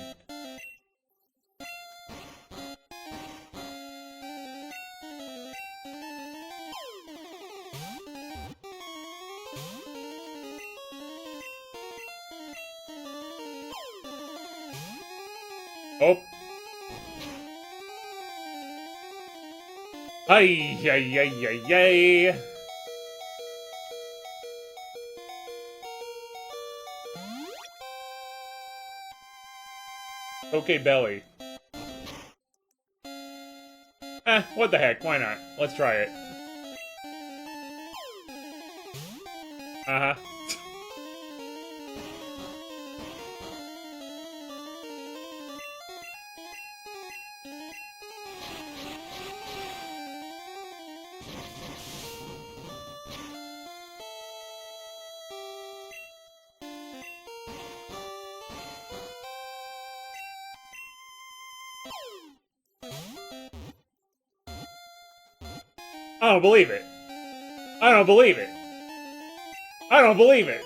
Oh. Ay, ay, ay, ay, ay. Okay, belly. What the heck? Why not? Let's try it. Uh-huh. I don't believe it. I don't believe it. I don't believe it.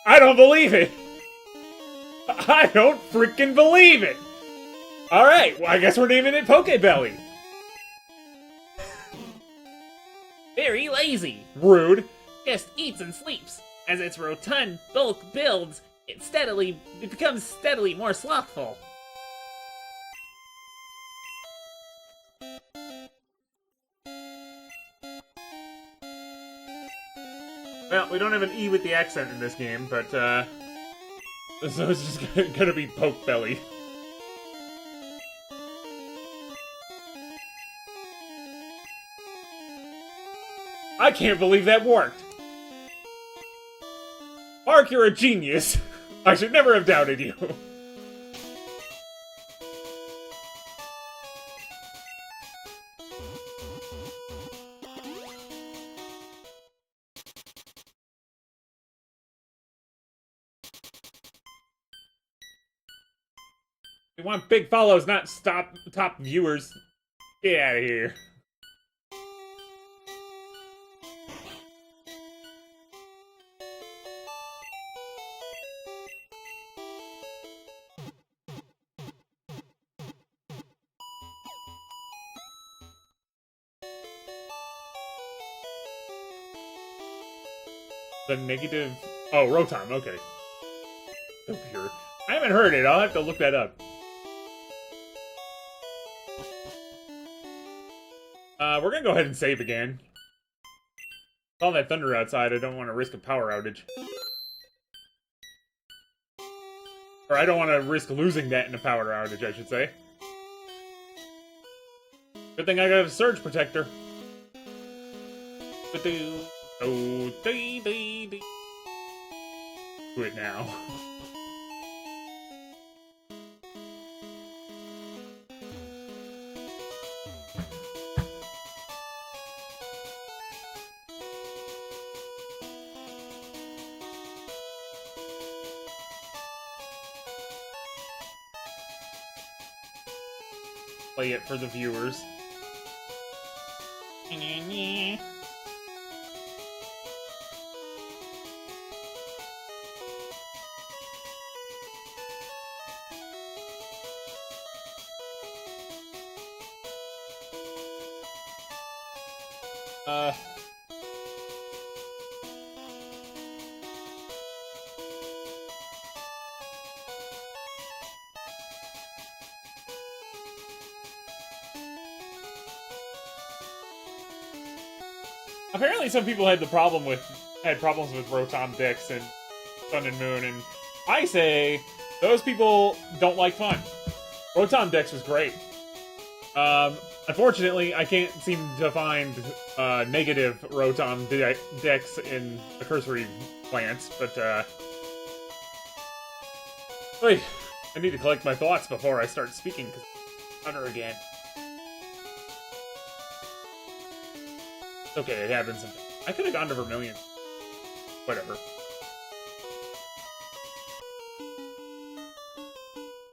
I don't believe it. I don't freaking believe it. Alright, well, I guess we're naming it Pokebelly. Very lazy. Rude. Just eats and sleeps. As its rotund bulk builds, it becomes steadily more slothful. Well, we don't have an E with the accent in this game, but, so it's just gonna be Pokebelly. I can't believe that worked! Mark, you're a genius! I should never have doubted you. We want big follows, not top viewers. Get out of here. The negative... Oh, Rotom, okay. So pure. I haven't heard it, I'll have to look that up. We're gonna go ahead and save again. With all that thunder outside, I don't want to risk a power outage. Or I don't want to risk losing that in a power outage, I should say. Good thing I got a surge protector. Do it now. Play it for the viewers. Apparently some people had problems with Rotom Dex and Sun and Moon, and I say those people don't like fun. Rotom Dex was great. Unfortunately, I can't seem to find negative Rotom Dex in the cursory glance, but wait, I need to collect my thoughts before I start speaking, because I'm under again. Okay, it happens. I could have gone to Vermilion. Whatever.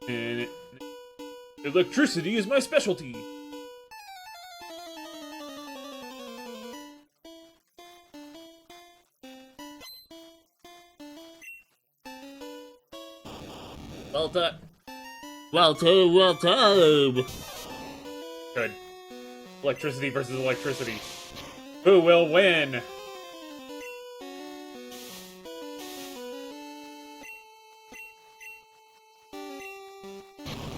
And electricity is my specialty. Well done. Well done. Good. Electricity versus electricity. Who will win?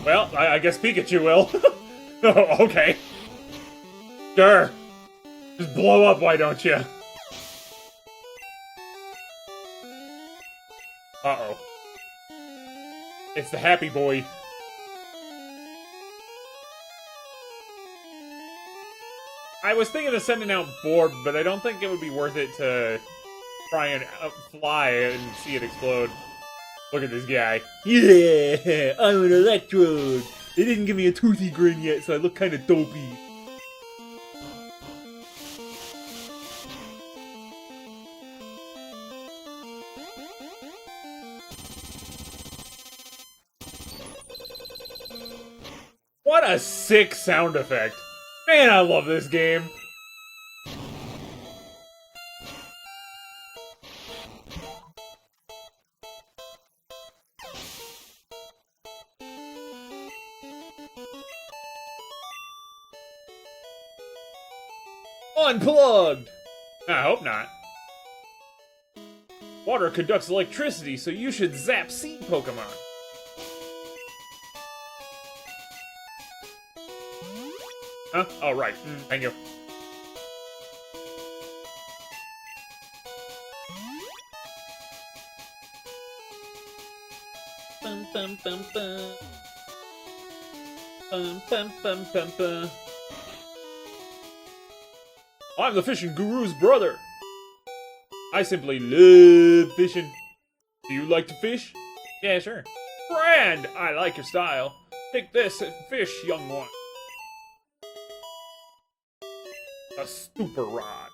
Well, I guess Pikachu will. Oh, okay. Sure. Just blow up, why don't you? Uh-oh. It's the happy boy. I was thinking of sending out Borb, but I don't think it would be worth it to try and fly and see it explode. Look at this guy. Yeah, I'm an Electrode. They didn't give me a toothy grin yet, so I look kind of dopey. What a sick sound effect. Man, I love this game. Unplugged! I hope not. Water conducts electricity, so you should zap seed Pokemon. Huh? Oh, right. Thank you. Bum, bum, bum, bum. Bum, bum, bum, bum, bum. I'm the fishing guru's brother. I simply love fishing. Do you like to fish? Yeah, sure. Grand! I like your style. Take this and fish, young one. A super rod.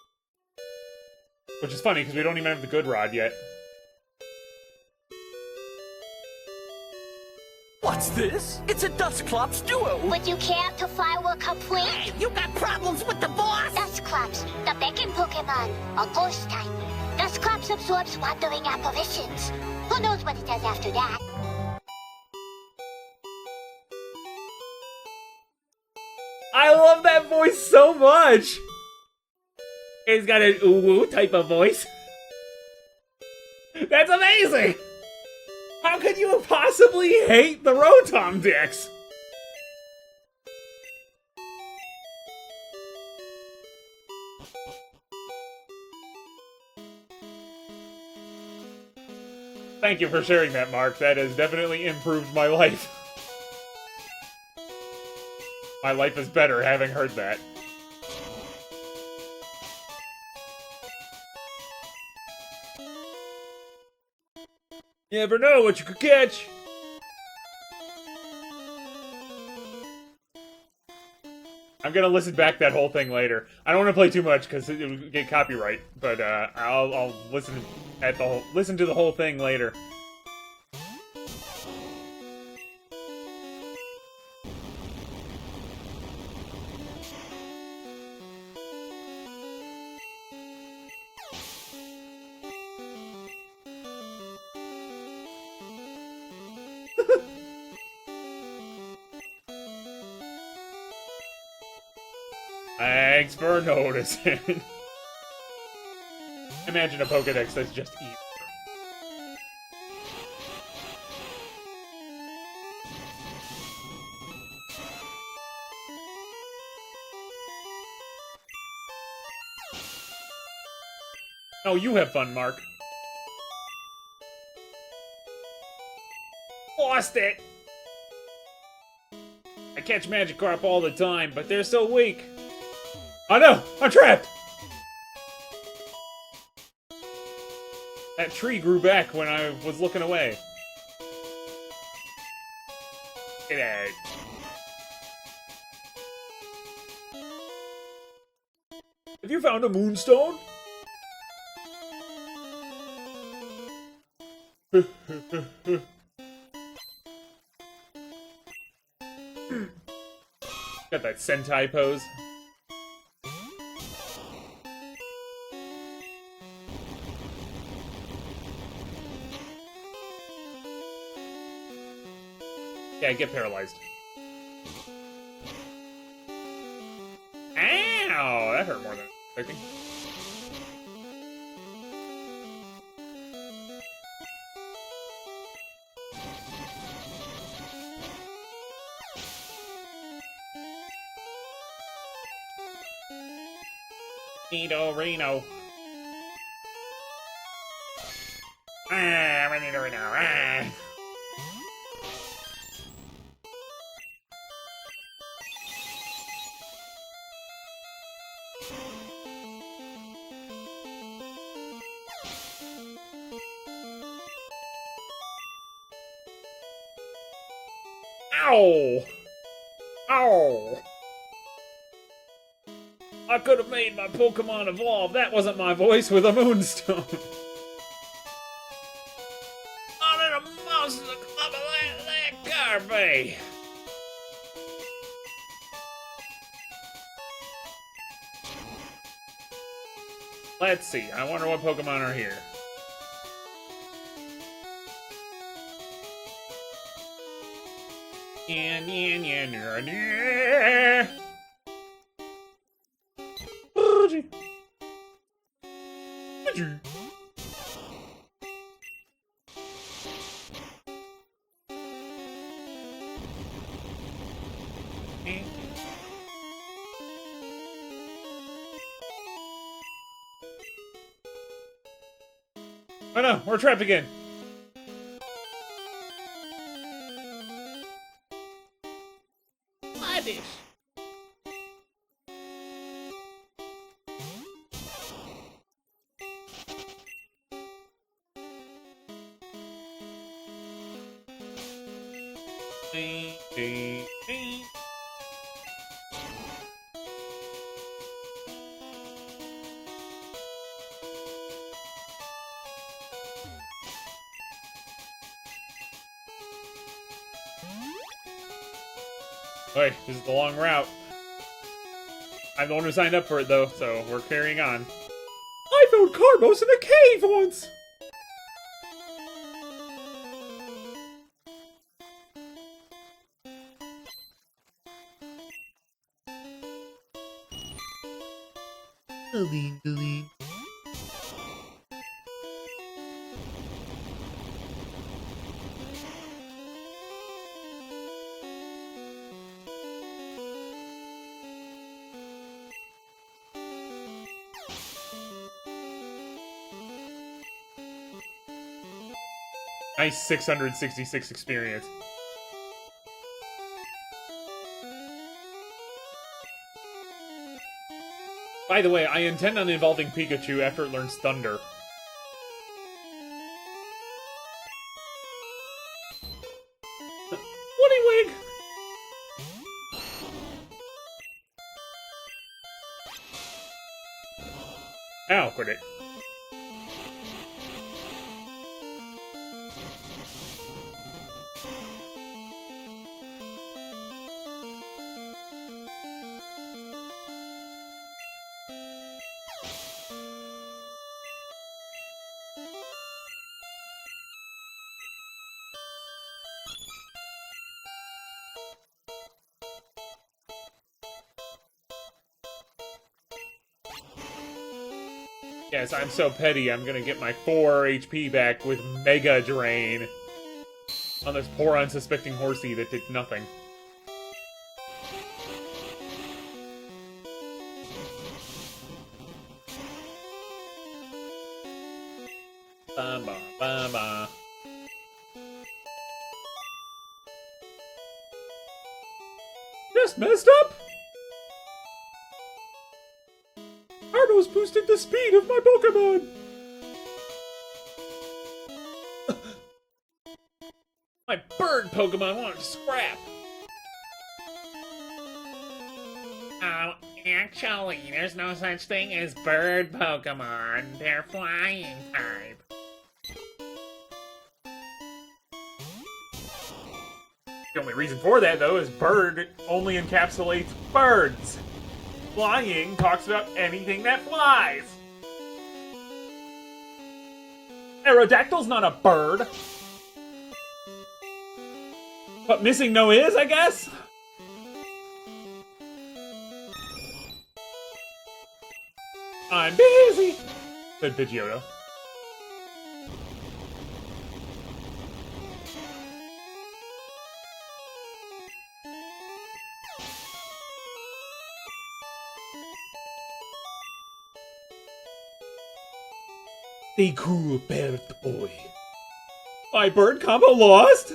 Which is funny, because we don't even have the good rod yet. What's this? It's a Dusclops duo! Would you care to file a complaint? Hey, you got problems with the boss? Dusclops, the beacon Pokemon, a ghost type. Dusclops absorbs wandering apparitions. Who knows what it does after that? I love that voice so much! It's got an ooh-woo type of voice. That's amazing! How could you possibly hate the Rotom Dex? Thank you for sharing that, Mark. That has definitely improved my life. My life is better having heard that. You never know what you could catch. I'm gonna listen back that whole thing later. I don't want to play too much because it would get copyright, but I'll listen to the whole thing later. Thanks for noticing. Imagine a Pokedex that's just evil. Oh, you have fun, Mark. Lost it! I catch Magikarp all the time, but they're so weak. Oh no! I'm trapped! That tree grew back when I was looking away. Get out. Have you found a moonstone? Got that Sentai pose. Yeah, get paralyzed. Ow! That hurt more than expecting. Reno. Ah, Reno. Ah. Ow! Ow! I could have made my Pokemon evolve. That wasn't my voice with a moonstone. Oh, there's a monster club of that garbage. Let's see. I wonder what Pokemon are here. Yeah. Oh no, we're trapped again. Lavish. Wait, this is the long route. I'm the one who signed up for it, though, so we're carrying on. I found Carbos in a cave once! Galeen. Nice 666 experience. By the way, I intend on evolving Pikachu after it learns Thunder. Woolywig! Ow, quit it. Yes, I'm so petty, I'm gonna get my 4 HP back with Mega Drain on this poor unsuspecting horsey that did nothing. Ba-ba-ba-ba. Just messed up? Arno's boosting the speed of my Pokémon! My bird Pokémon wanted to scrap! Actually, there's no such thing as bird Pokemon. They're flying type. The only reason for that, though, is bird only encapsulates birds. Flying talks about anything that flies. Aerodactyl's not a bird. But missing no is, I guess? I'm busy, said Pidgeotto. Stay cool, bird boy. My bird combo lost?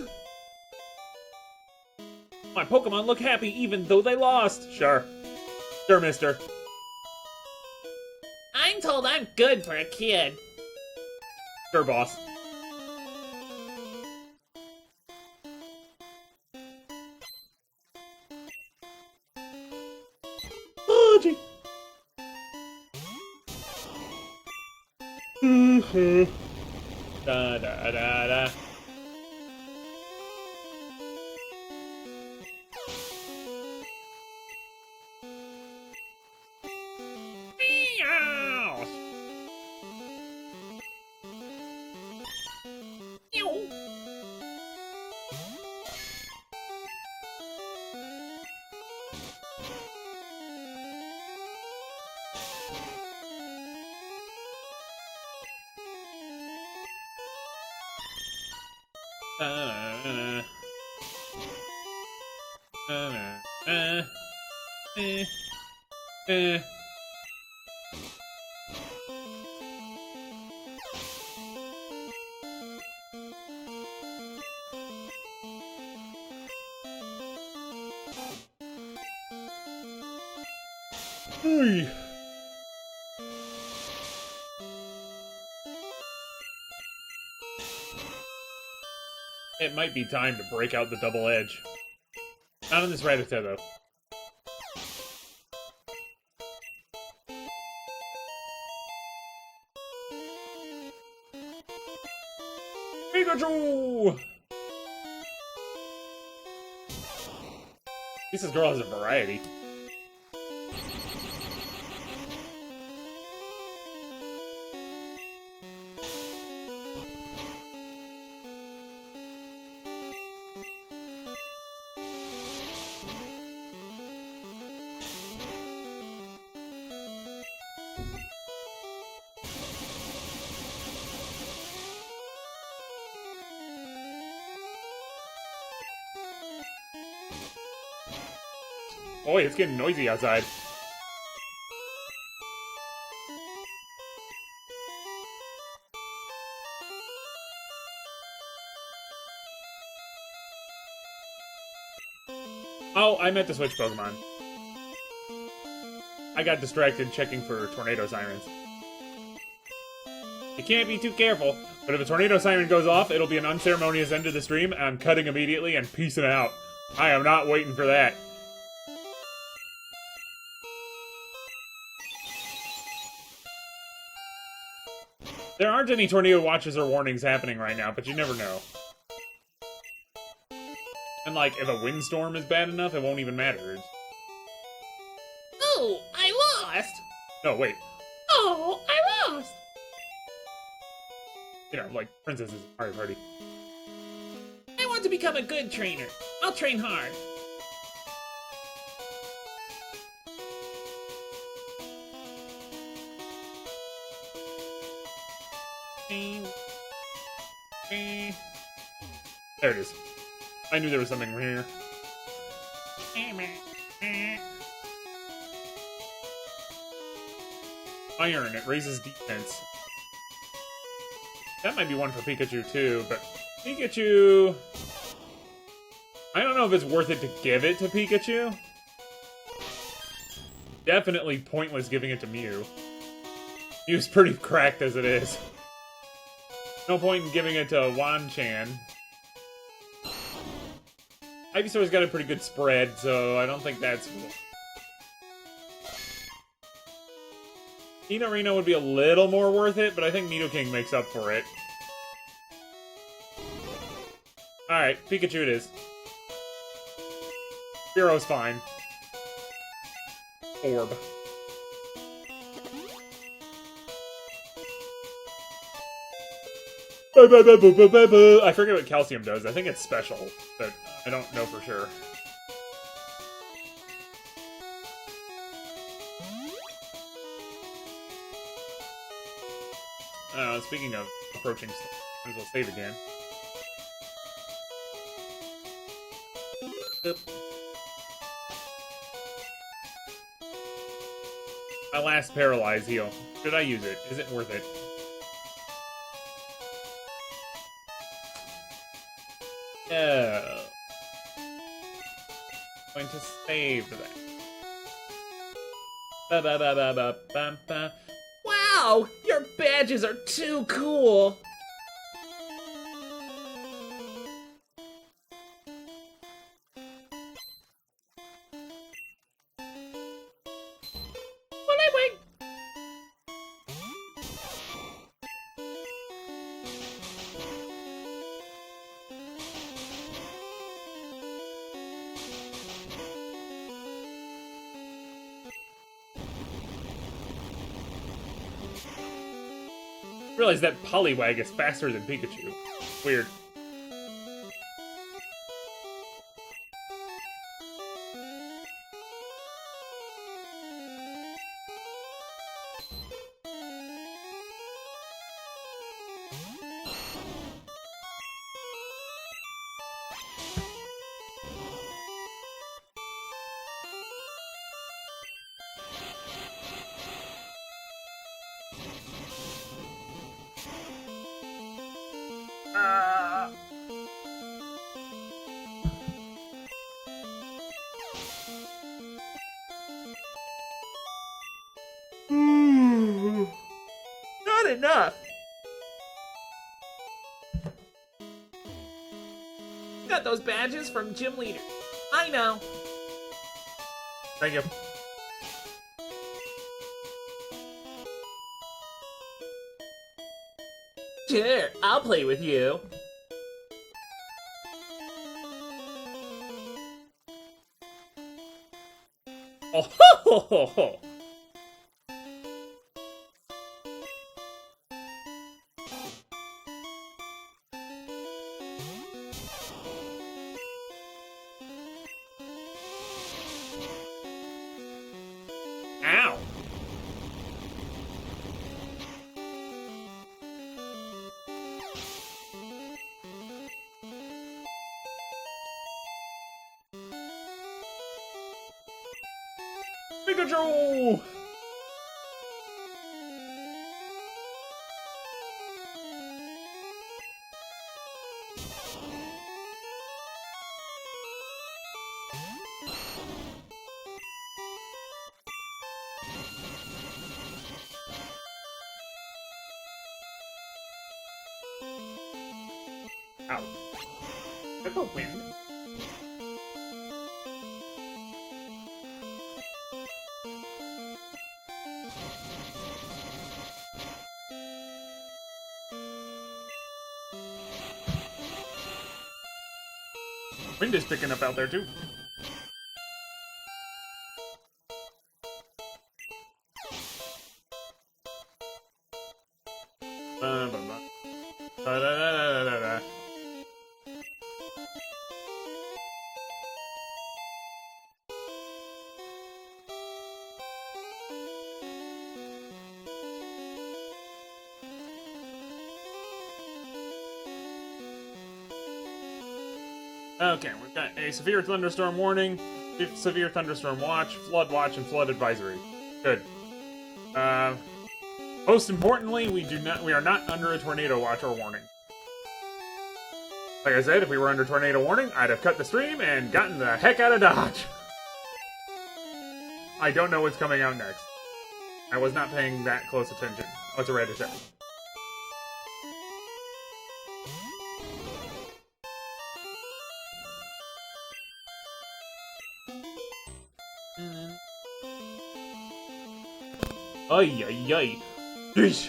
My Pokemon look happy even though they lost. Sure. Sure, mister. I'm told I'm good for a kid. Sure, boss. Oh, gee. Da da da da. Meow. Ew. Hey. It might be time to break out the double edge. Not on this Rattata, though. Pikachu! At least this girl has a variety. Boy, it's getting noisy outside. Oh, I meant to switch Pokemon. I got distracted checking for tornado sirens. You can't be too careful, but if a tornado siren goes off, it'll be an unceremonious end to the stream, and I'm cutting immediately and peacing out. I am not waiting for that. There aren't any tornado watches or warnings happening right now, but you never know. And like, if a windstorm is bad enough, it won't even matter. Oh, I lost! No, wait. Oh, I lost! You know, like Princesses in Mario Party. I want to become a good trainer. I'll train hard. There it is. I knew there was something here. Iron, it raises defense. That might be one for Pikachu too, but Pikachu... I don't know if it's worth it to give it to Pikachu. Definitely pointless giving it to Mew. Mew's pretty cracked as it is. No point in giving it to Wanchan. Ivysaur's got a pretty good spread, so I don't think that's... Nidorino would be a little more worth it, but I think Nidoking makes up for it. Alright, Pikachu it is. Spearo's fine. Orb. I forget what calcium does. I think it's special, but I don't know for sure. Speaking of approaching stuff, might as well save again. Boop. My last Paralyze heal. Should I use it? Is it worth it? No. Going to save that. Wow! Your badges are too cool! I realize that Poliwag is faster than Pikachu. Weird. Not enough! Got those badges from gym leader. I know. Thank you. Sure, I'll play with you. Oh ho ho ho ho! Ow! Pikachu! Ow. That's a win. Wind is picking up out there too. Da-da-da-da-da-da. Okay, we've got a severe thunderstorm warning, severe thunderstorm watch, and flood advisory. Good. Most importantly, we are not under a tornado watch or warning. Like I said, if we were under tornado warning, I'd have cut the stream and gotten the heck out of Dodge. I don't know what's coming out next. I was not paying that close attention. Oh, it's a radish. Ay, ay, ay. Yeesh.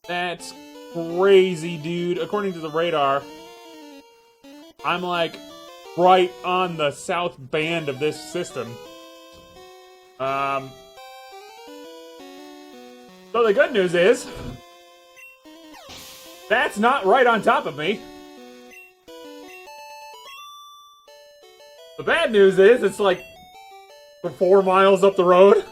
That's crazy, dude. According to the radar, I'm like right on the south band of this system. So the good news is, that's not right on top of me. The bad news is, it's like 4 miles up the road.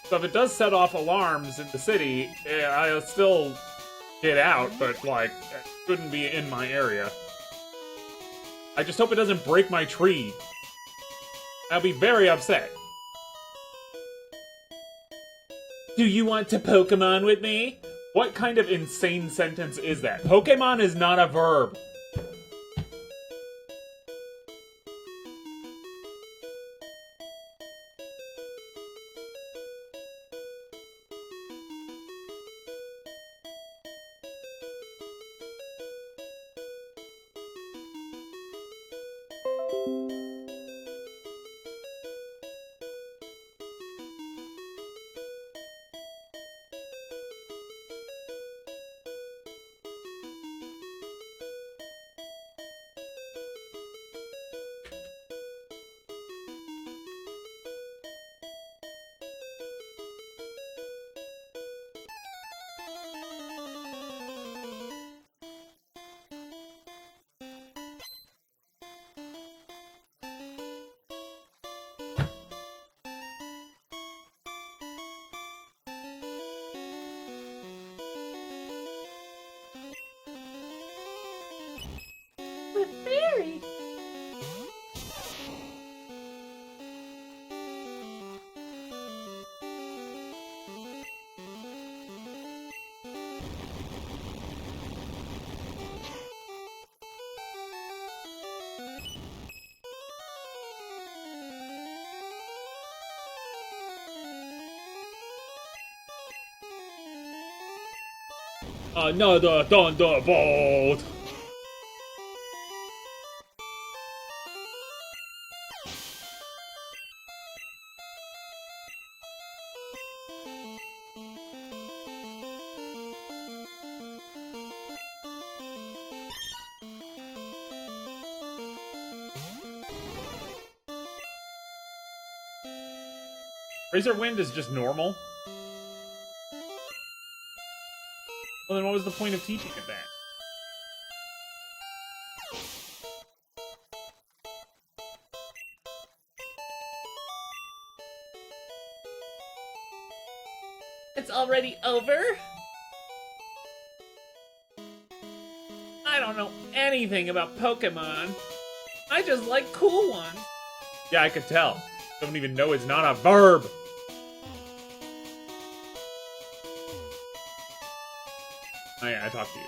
So if it does set off alarms in the city, I'll still get out, but, like, it shouldn't be in my area. I just hope it doesn't break my tree. I'll be very upset. Do you want to Pokemon with me? What kind of insane sentence is that? Pokemon is not a verb. Another thunderbolt! Razor Wind is just normal. Well, then what was the point of teaching it that? It's already over? I don't know anything about Pokemon. I just like cool ones. Yeah, I could tell. Don't even know it's not a verb. Oh yeah, I talked to you.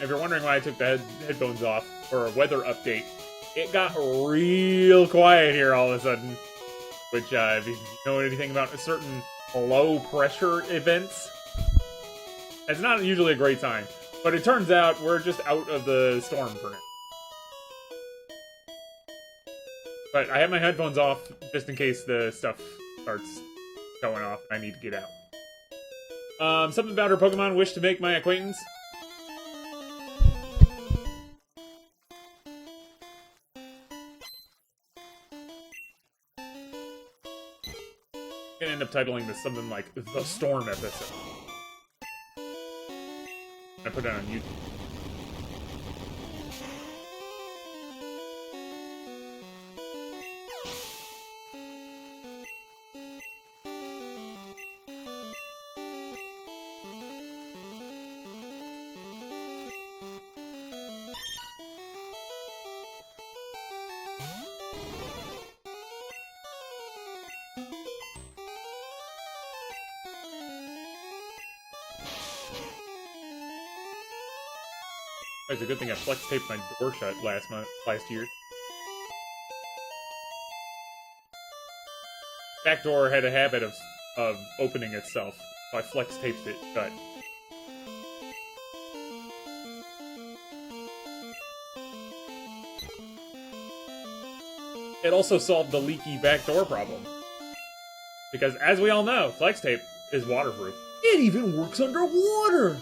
If you're wondering why I took the headphones off for a weather update, it got real quiet here all of a sudden. Which, if you know anything about certain low pressure events, it's not usually a great sign. But it turns out we're just out of the storm for now. But I have my headphones off just in case the stuff starts going off and I need to get out. Something about her Pokemon wish to make my acquaintance. I'm gonna end up titling this something like The Storm Episode. I put it on YouTube. It's a good thing I flex taped my door shut last year. Back door had a habit of opening itself, so I flex taped it shut. It also solved the leaky back door problem. Because as we all know, flex tape is waterproof. It even works underwater!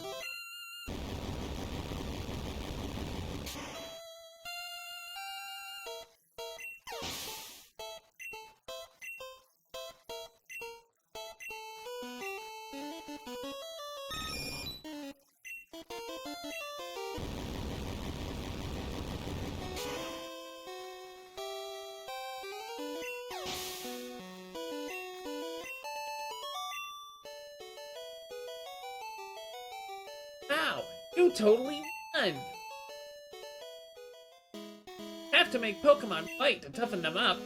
Wow, you totally won! Have to make Pokemon fight to toughen them up.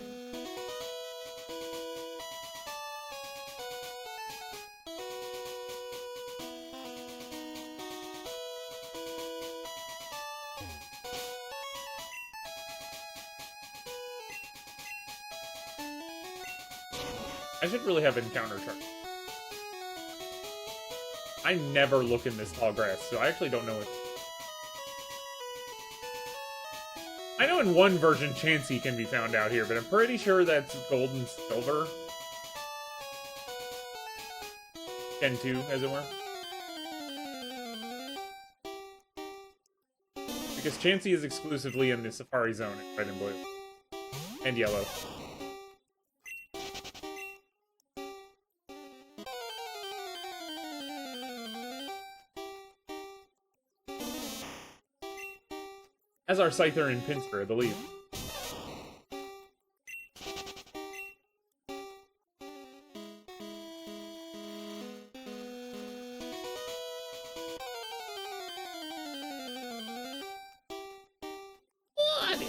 I should really have encounter chart. I never look in this tall grass, so I actually don't know it. I know in one version Chansey can be found out here, but I'm pretty sure that's gold and silver. Gen 2, as it were. Because Chansey is exclusively in the Safari Zone in red and blue. And yellow. As are Scyther and Pinsir, I believe. What?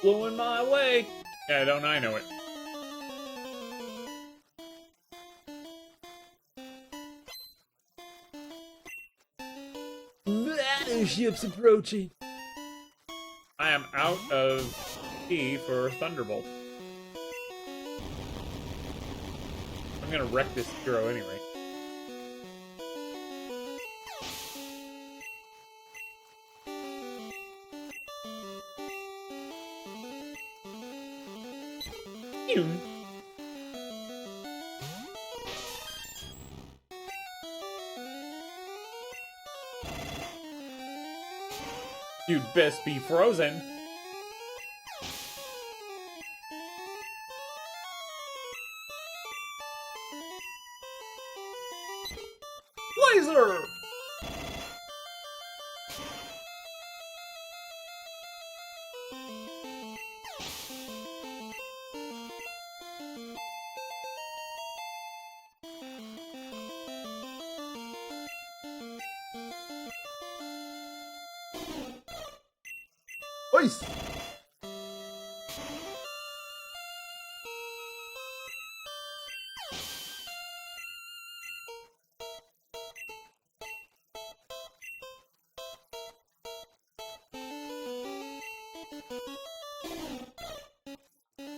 Blowing my way! Yeah, don't I know it. Battleship's approaching. I am out of key for Thunderbolt. I'm gonna wreck this hero anyway. You'd best be frozen. laser! Nice!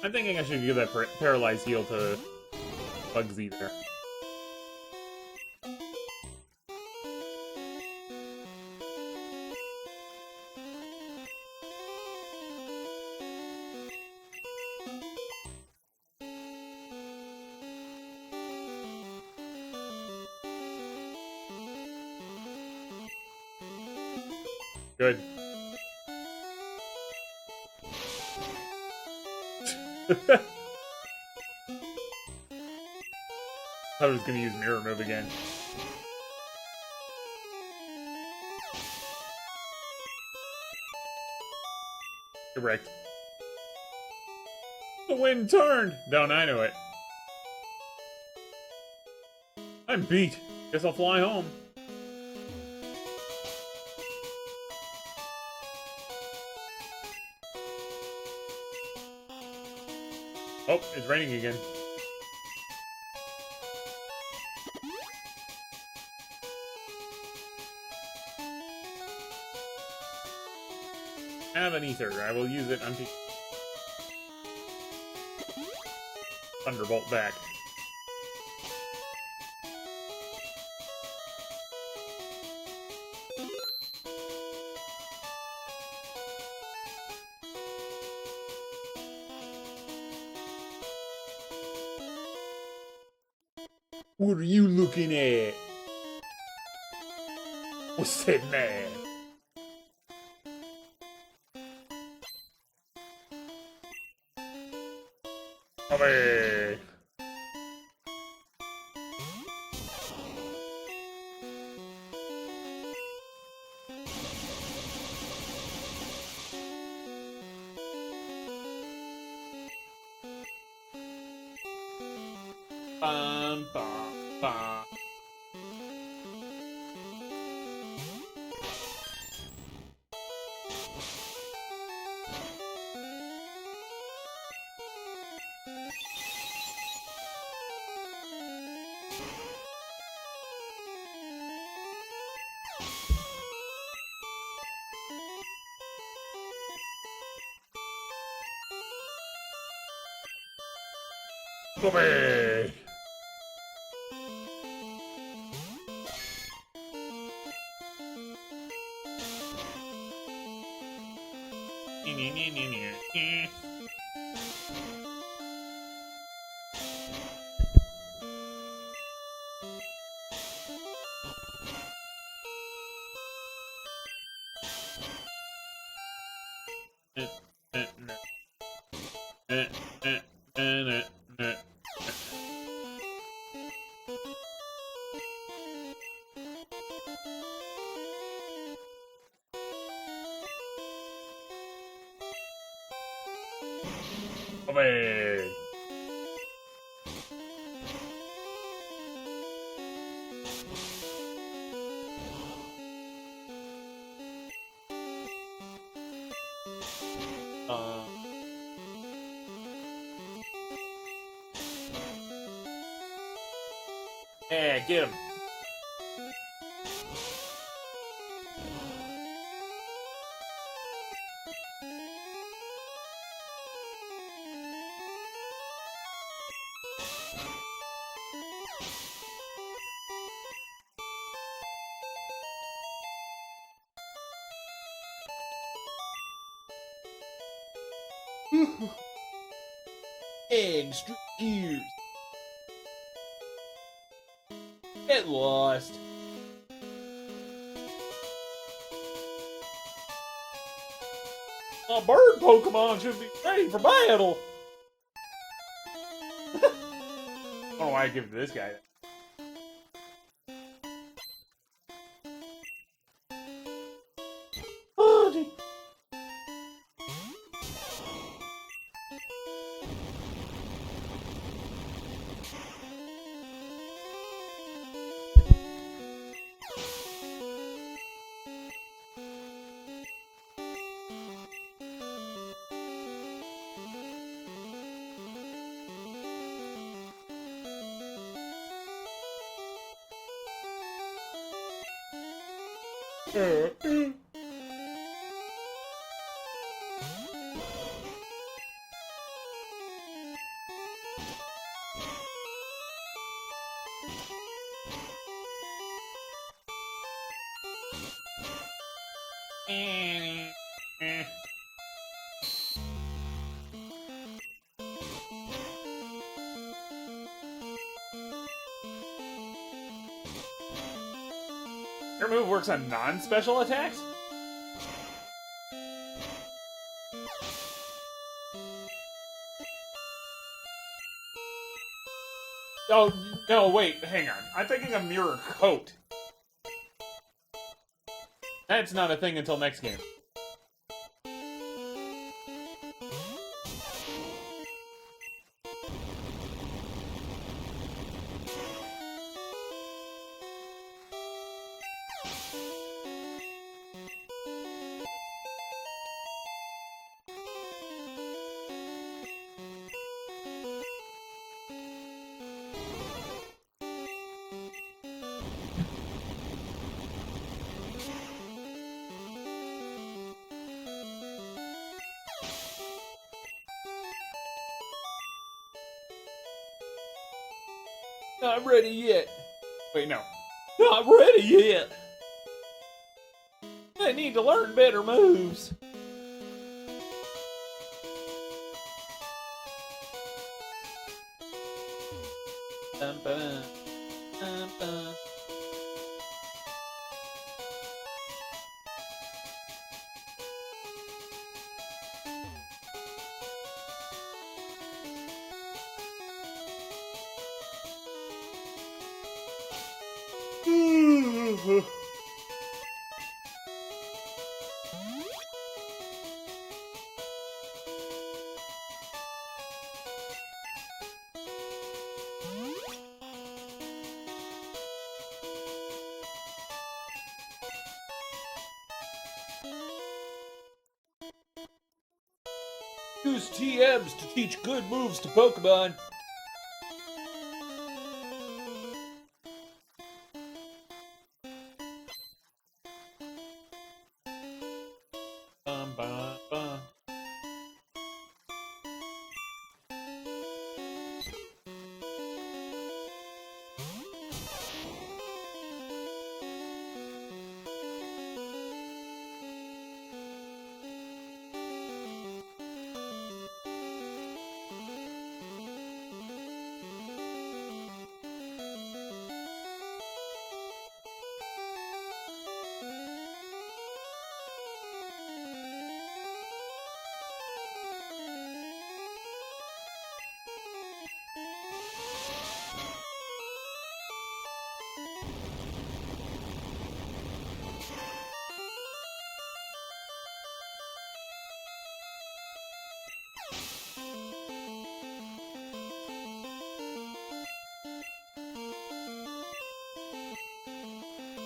I'm thinking I should give that paralyzed heal to Bugsy there. Good. I was gonna use mirror move again. Correct. The wind turned! Don't I know it. I'm beat. Guess I'll fly home. Oh, it's raining again. I have an ether. I will use it on Thunderbolt back. What are you looking at? What's that, man? Away! Bum, bum, bum. Away! Away! Yeah, get him. Extra gears. Get lost. A bird Pokemon should be ready for battle. I don't know why I give it to this guy. Your move works on non-special attacks? Oh, no, wait, hang on. I'm thinking of Mirror Coat. That's not a thing until next game. Not ready yet. Wait, no. Not ready yet. I need to learn better moves. Dun-ba, dun-ba. Use TMs to teach good moves to Pokemon. Ba.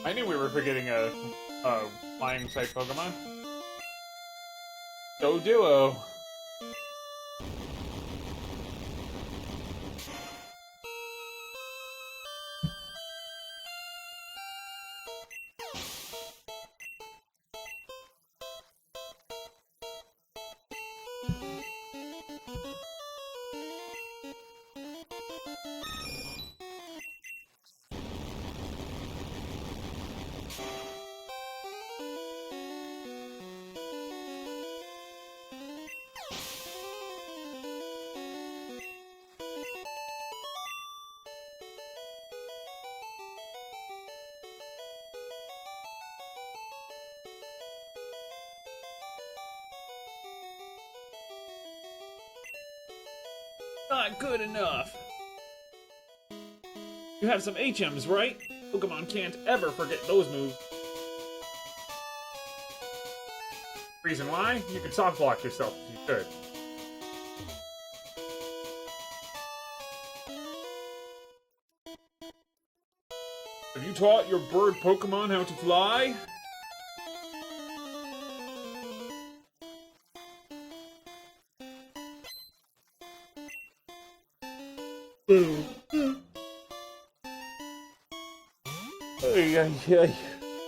I knew we were forgetting a flying type Pokemon. Duo. Not good enough. You have some HMs, right? Pokemon can't ever forget those moves. Reason why? You could soft block yourself if you could. Have you taught your bird Pokemon how to fly?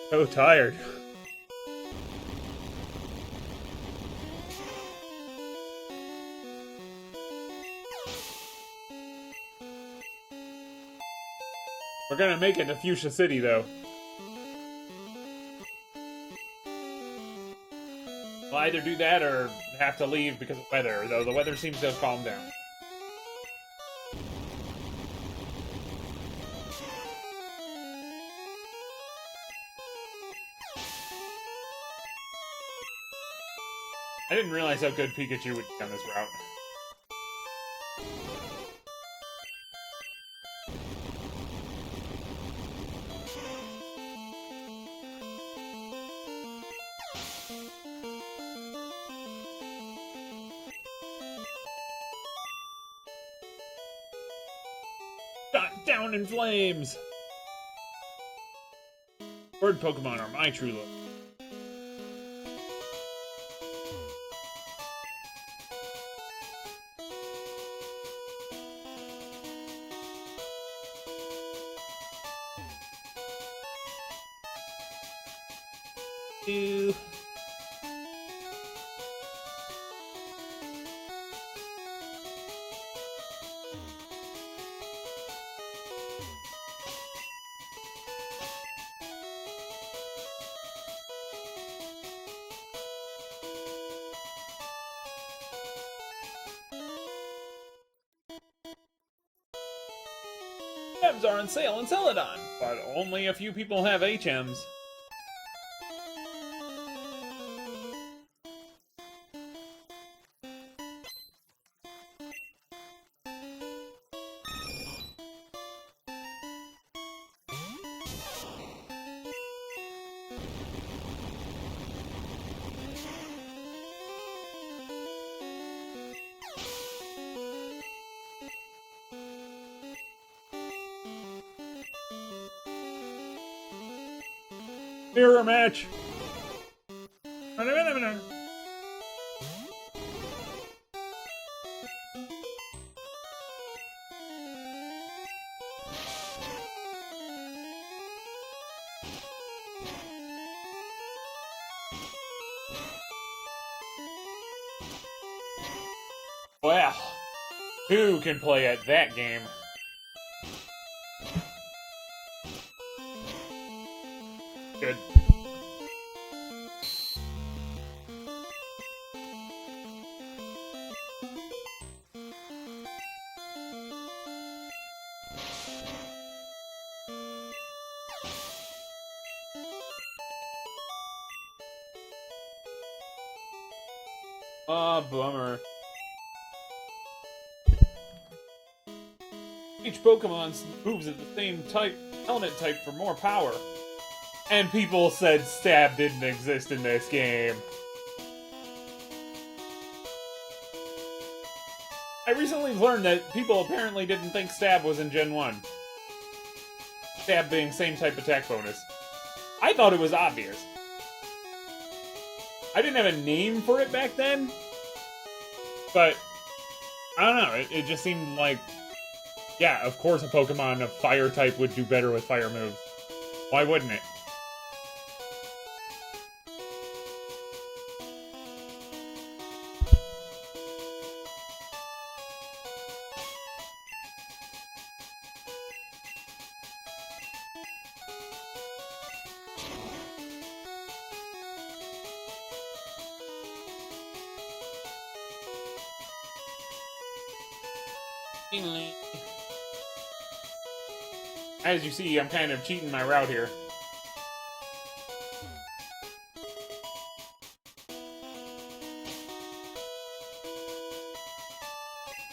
So tired. We're gonna make it to Fuchsia City, though. We'll either do that or have to leave because of weather, though the weather seems to have calmed down. I didn't realize how good Pikachu would be on this route. Down in flames! Bird Pokemon are my true love. Ew. HMs are on sale in Celadon, but only a few people have HMs. Mirror match! Well, who can play at that game? Good. Bummer. Each Pokemon moves at the same element type for more power. And people said Stab didn't exist in this game. I recently learned that people apparently didn't think Stab was in Gen 1. Stab being same type attack bonus. I thought it was obvious. I didn't have a name for it back then. But, I don't know, it just seemed like, yeah, of course a Pokemon of fire type would do better with fire moves. Why wouldn't it? As you see, I'm kind of cheating my route here.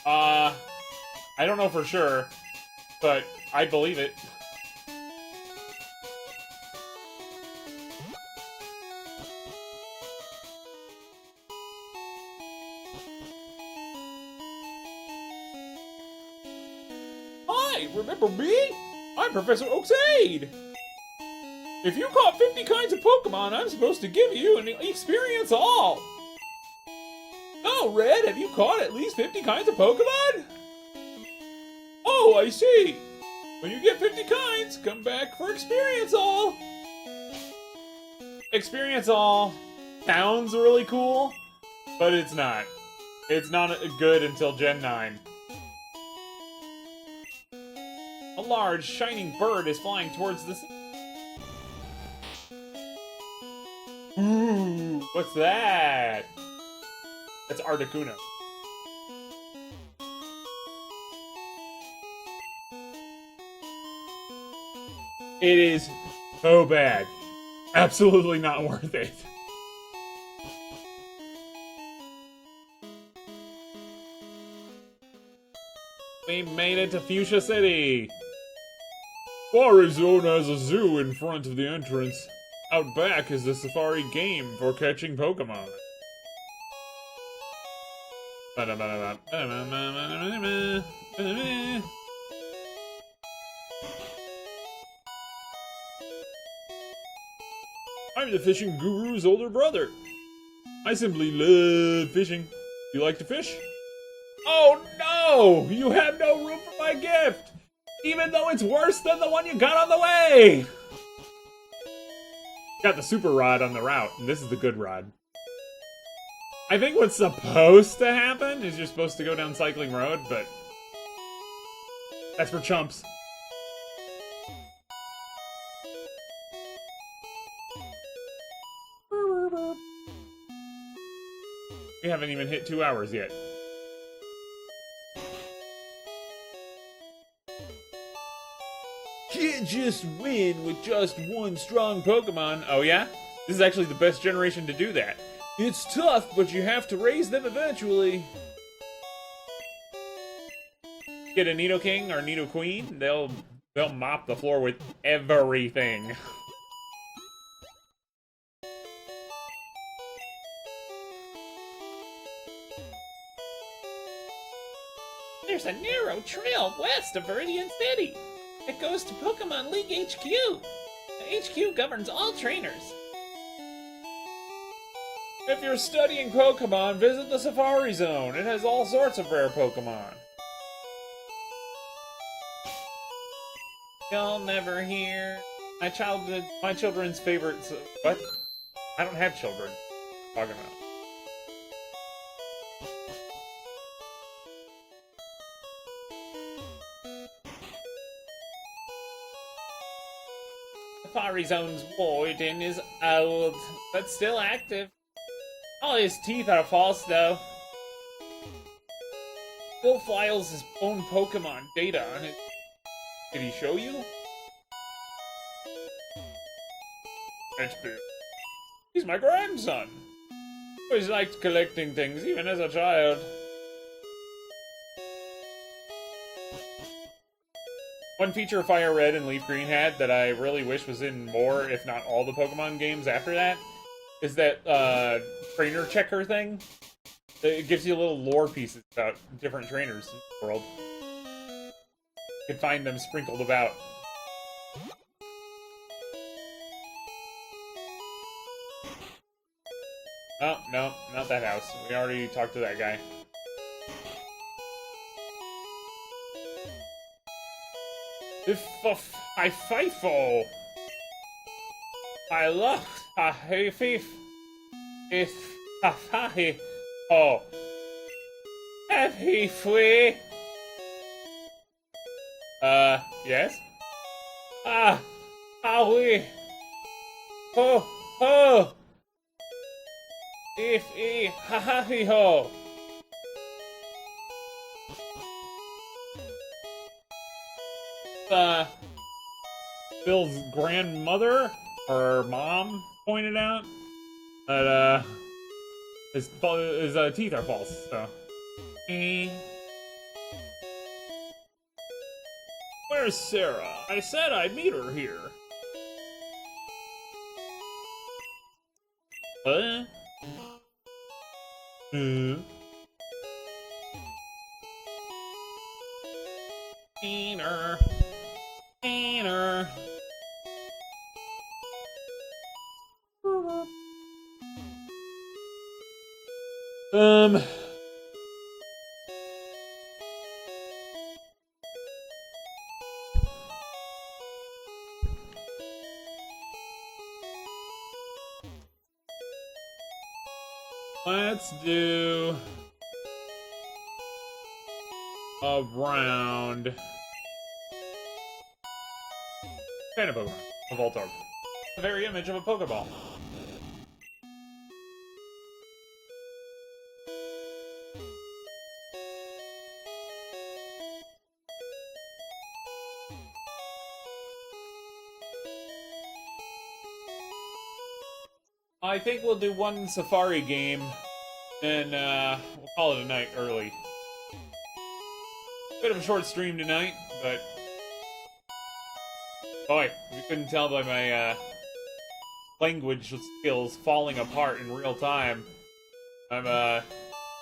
I don't know for sure, but I believe it. Hi, remember me? I'm Professor Oaksaid! If you caught 50 kinds of Pokemon, I'm supposed to give you an experience all! Oh, Red, have you caught at least 50 kinds of Pokemon? Oh, I see! When you get 50 kinds, come back for experience all! Experience all sounds really cool, but it's not. It's not good until Gen 9. A large, shining bird is flying towards the sea. Ooh, what's that? That's Articuno. It is so bad. Absolutely not worth it. We made it to Fuchsia City. Safari Zone has a zoo in front of the entrance. Out back is the safari game for catching Pokémon. I'm the fishing guru's older brother. I simply love fishing. You like to fish? Oh no! You have no room for my gift! Even though it's worse than the one you got on the way! Got the super rod on the route, and this is the good rod. I think what's supposed to happen is you're supposed to go down Cycling Road, but that's for chumps. We haven't even hit 2 hours yet. Can't just win with just one strong Pokemon. Oh yeah? This is actually the best generation to do that. It's tough, but you have to raise them eventually. Get a Nidoking or Nidoqueen, they'll mop the floor with everything. There's a narrow trail west of Viridian City. It goes to Pokemon League HQ. The HQ governs all trainers. If you're studying Pokemon, visit the Safari Zone. It has all sorts of rare Pokemon. You'll never hear My children's favorites. What? I don't have children. What are you talking about? Safari Zone's warden is old, but still active. All his teeth are false, though. Still files his own Pokemon data on it. Did he show you? That's big. He's my grandson. Always liked collecting things, even as a child. One feature Fire Red and Leaf Green had that I really wish was in more, if not all the Pokemon games after that, is that trainer checker thing. It gives you little lore pieces about different trainers in the world. You can find them sprinkled about. Oh, no, not that house. We already talked to that guy. If I FIFO. I love a thief. If I oh. Happy free. Yes? We. Oh. If ho. Bill's grandmother or mom pointed out that his teeth are false. So, where's Sarah? I said I'd meet her here. What? Cleaner. Let's do a round kind of Pokemon. A Voltorb. The very image of a Pokeball. I think we'll do one Safari game, and we'll call it a night early. Bit of a short stream tonight, but boy, you couldn't tell by my language skills falling apart in real time. I'm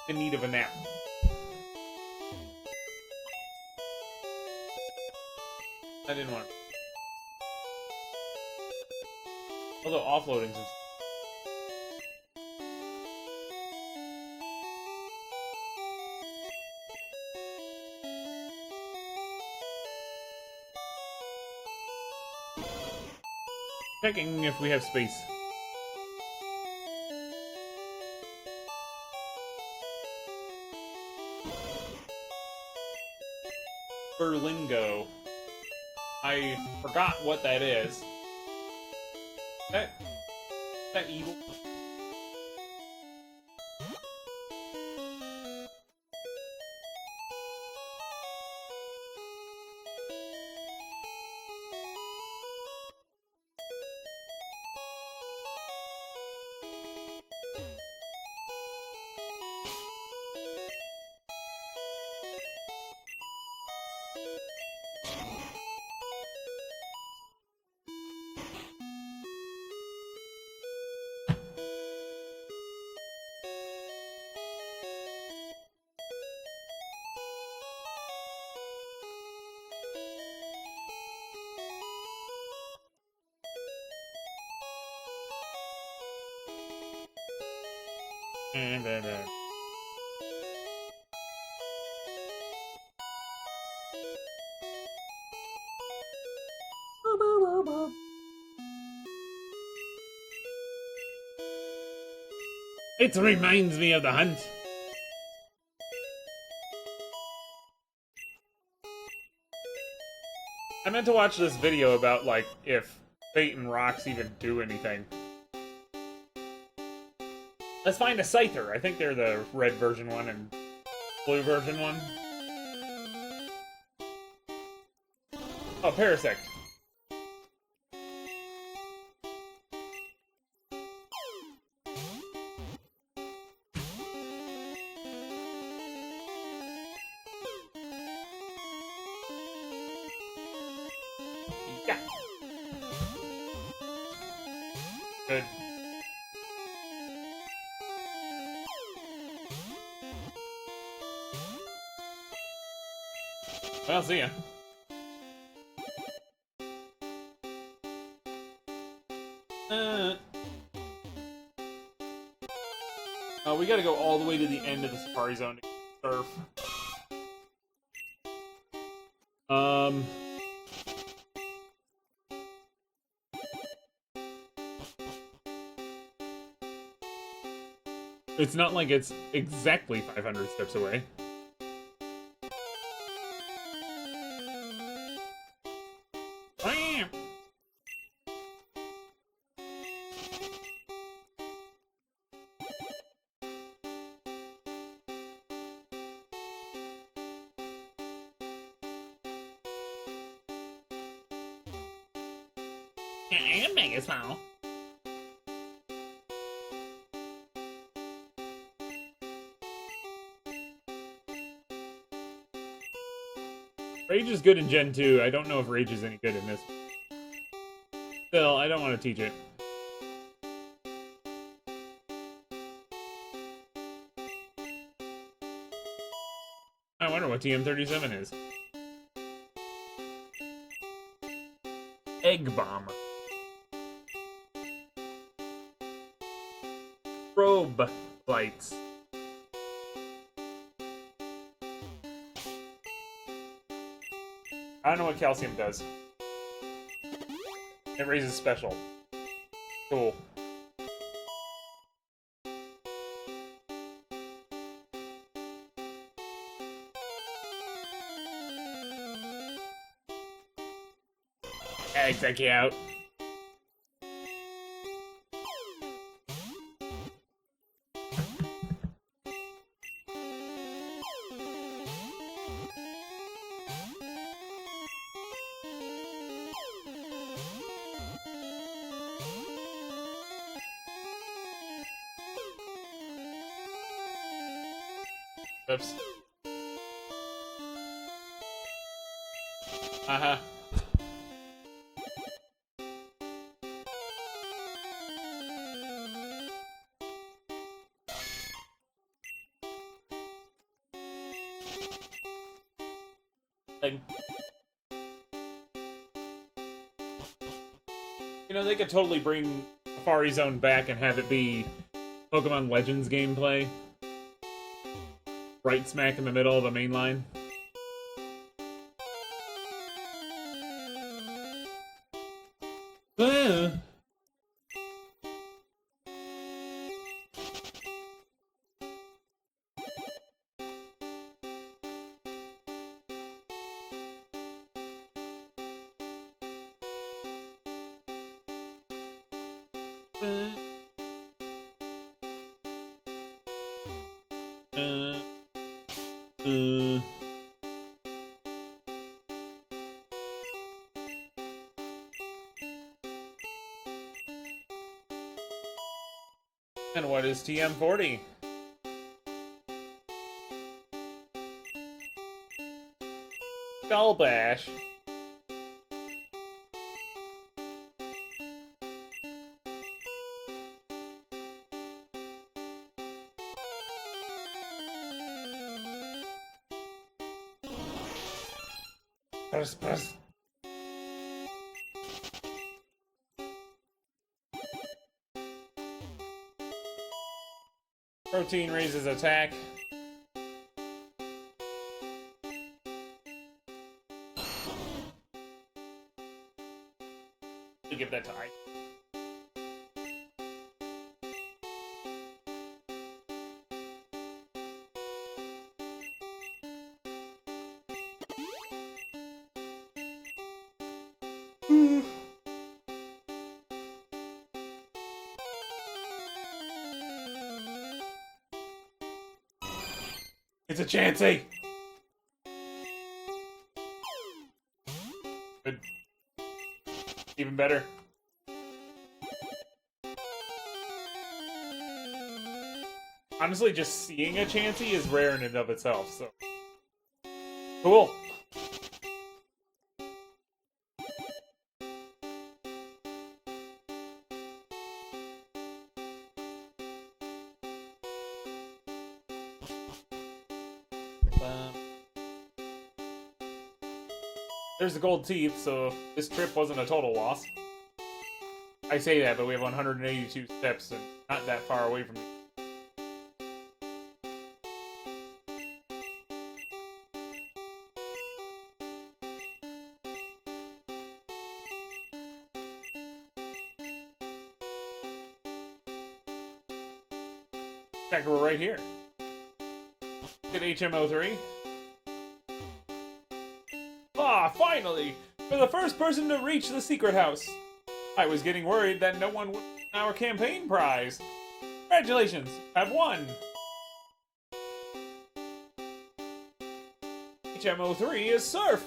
in need of a nap. I didn't want to. Although offloading some. Checking if we have space. Berlingo. I forgot what that is. Is that evil? It reminds me of the hunt. I meant to watch this video about, like, if Fate and Rocks even do anything. Let's find a Scyther. I think they're the red version one and blue version one. Oh, Parasect. Yeah. Good. Well, see ya. We gotta go all the way to the end of the Safari Zone to surf. It's not like it's exactly 500 steps away. And Mega Smile. Rage is good in Gen 2. I don't know if Rage is any good in this. Still, I don't want to teach it. I wonder what TM37 is. Egg Bomb. Probe lights. I don't know what calcium does. It raises special. Cool. Hey, check you out. Oops. Uh-huh. Like, you know, they could totally bring Safari Zone back and have it be Pokemon Legends gameplay. Right smack in the middle of the main line. And what is TM40? Skull Bash. Press. Protein raises attack. You give that to Ike. It's a Chansey! Good. Even better. Honestly, just seeing a Chansey is rare in and of itself, so... Cool! There's the gold teeth, so this trip wasn't a total loss. I say that, but we have 182 steps and not that far away from it. In fact, we're right here. Get HMO3. Ah, finally! For the first person to reach the secret house. I was getting worried that no one would win our campaign prize. Congratulations, you have won! HMO3 is Surf!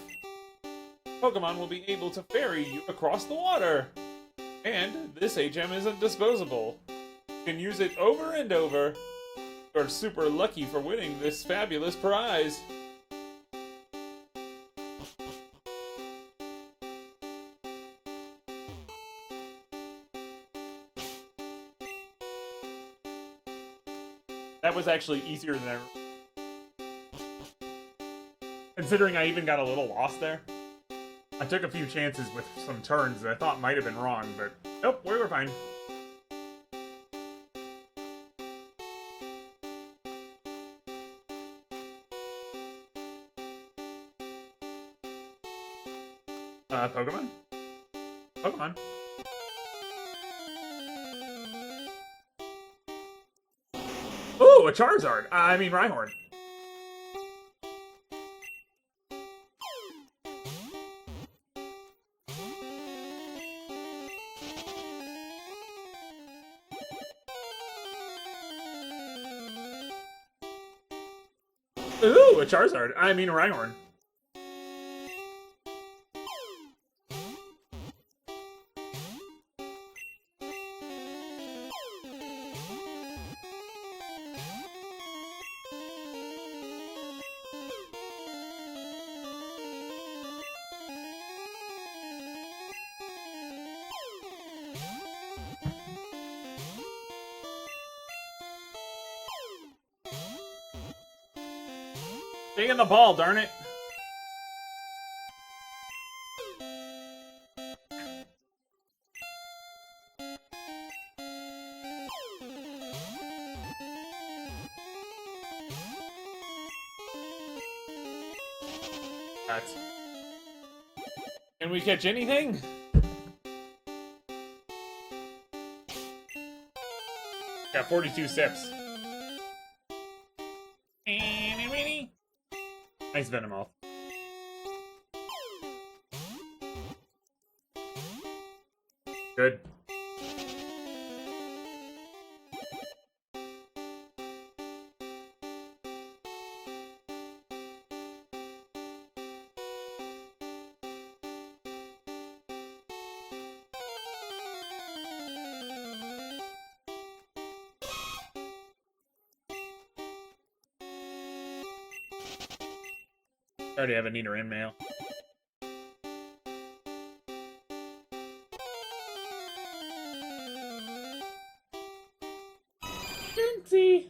Pokemon will be able to ferry you across the water. And this HM isn't disposable. You can use it over and over. You're super lucky for winning this fabulous prize. That was actually easier than ever. Considering I even got a little lost there. I took a few chances with some turns that I thought might have been wrong, but nope, we were fine. Pokemon? Pokemon. Ooh, a Charizard! I mean Rhyhorn. Ooh, a Charizard. I mean, a Rhyhorn. Taking the ball, darn it. That's... Can we catch anything? Got 42 sips. Nice Venomoth. Good. I already have a Nina in mail. Stinty.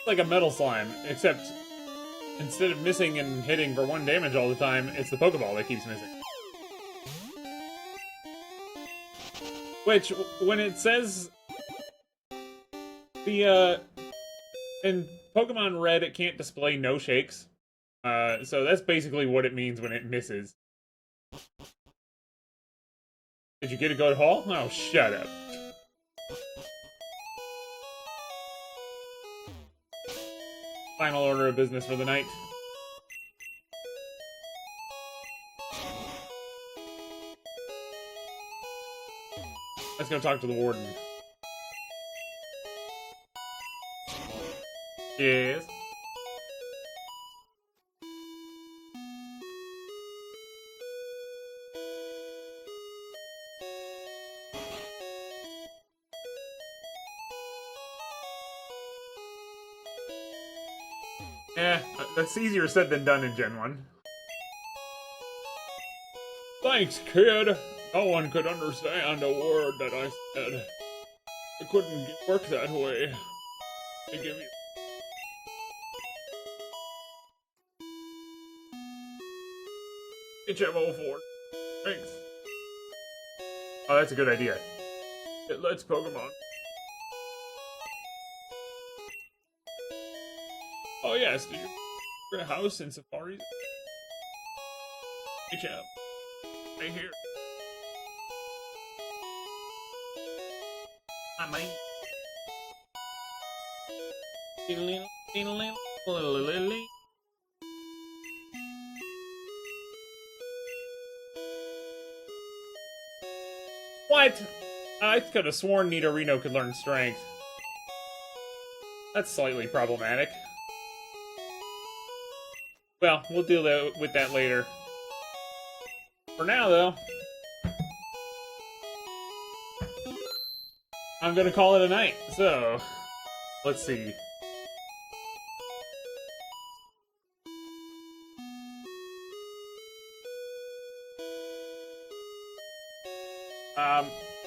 Like a metal slime, except instead of missing and hitting for 1 damage all the time, it's the Pokeball that keeps missing. Which, when it says in Pokemon Red, it can't display no shakes. So that's basically what it means when it misses. Did you get a go to Hall? Oh, shut up. Final order of business for the night. Let's go talk to the warden. Yes. Yeah, that's easier said than done in Gen 1. Thanks, kid. No one could understand a word that I said. It couldn't work that way. To give you... HM04. Thanks. Oh, that's a good idea. It lets Pokemon. Oh yes, do you have a house in Safari? HM. Right here. Hi, mate. What? I could have sworn Nidorino could learn strength. That's slightly problematic. Well, we'll deal with that later. For now, though, I'm gonna call it a night. So, let's see.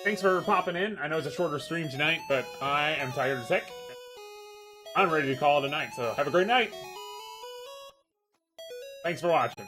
Thanks for popping in. I know it's a shorter stream tonight, but I am tired as heck. I'm ready to call it a night, so have a great night. Thanks for watching.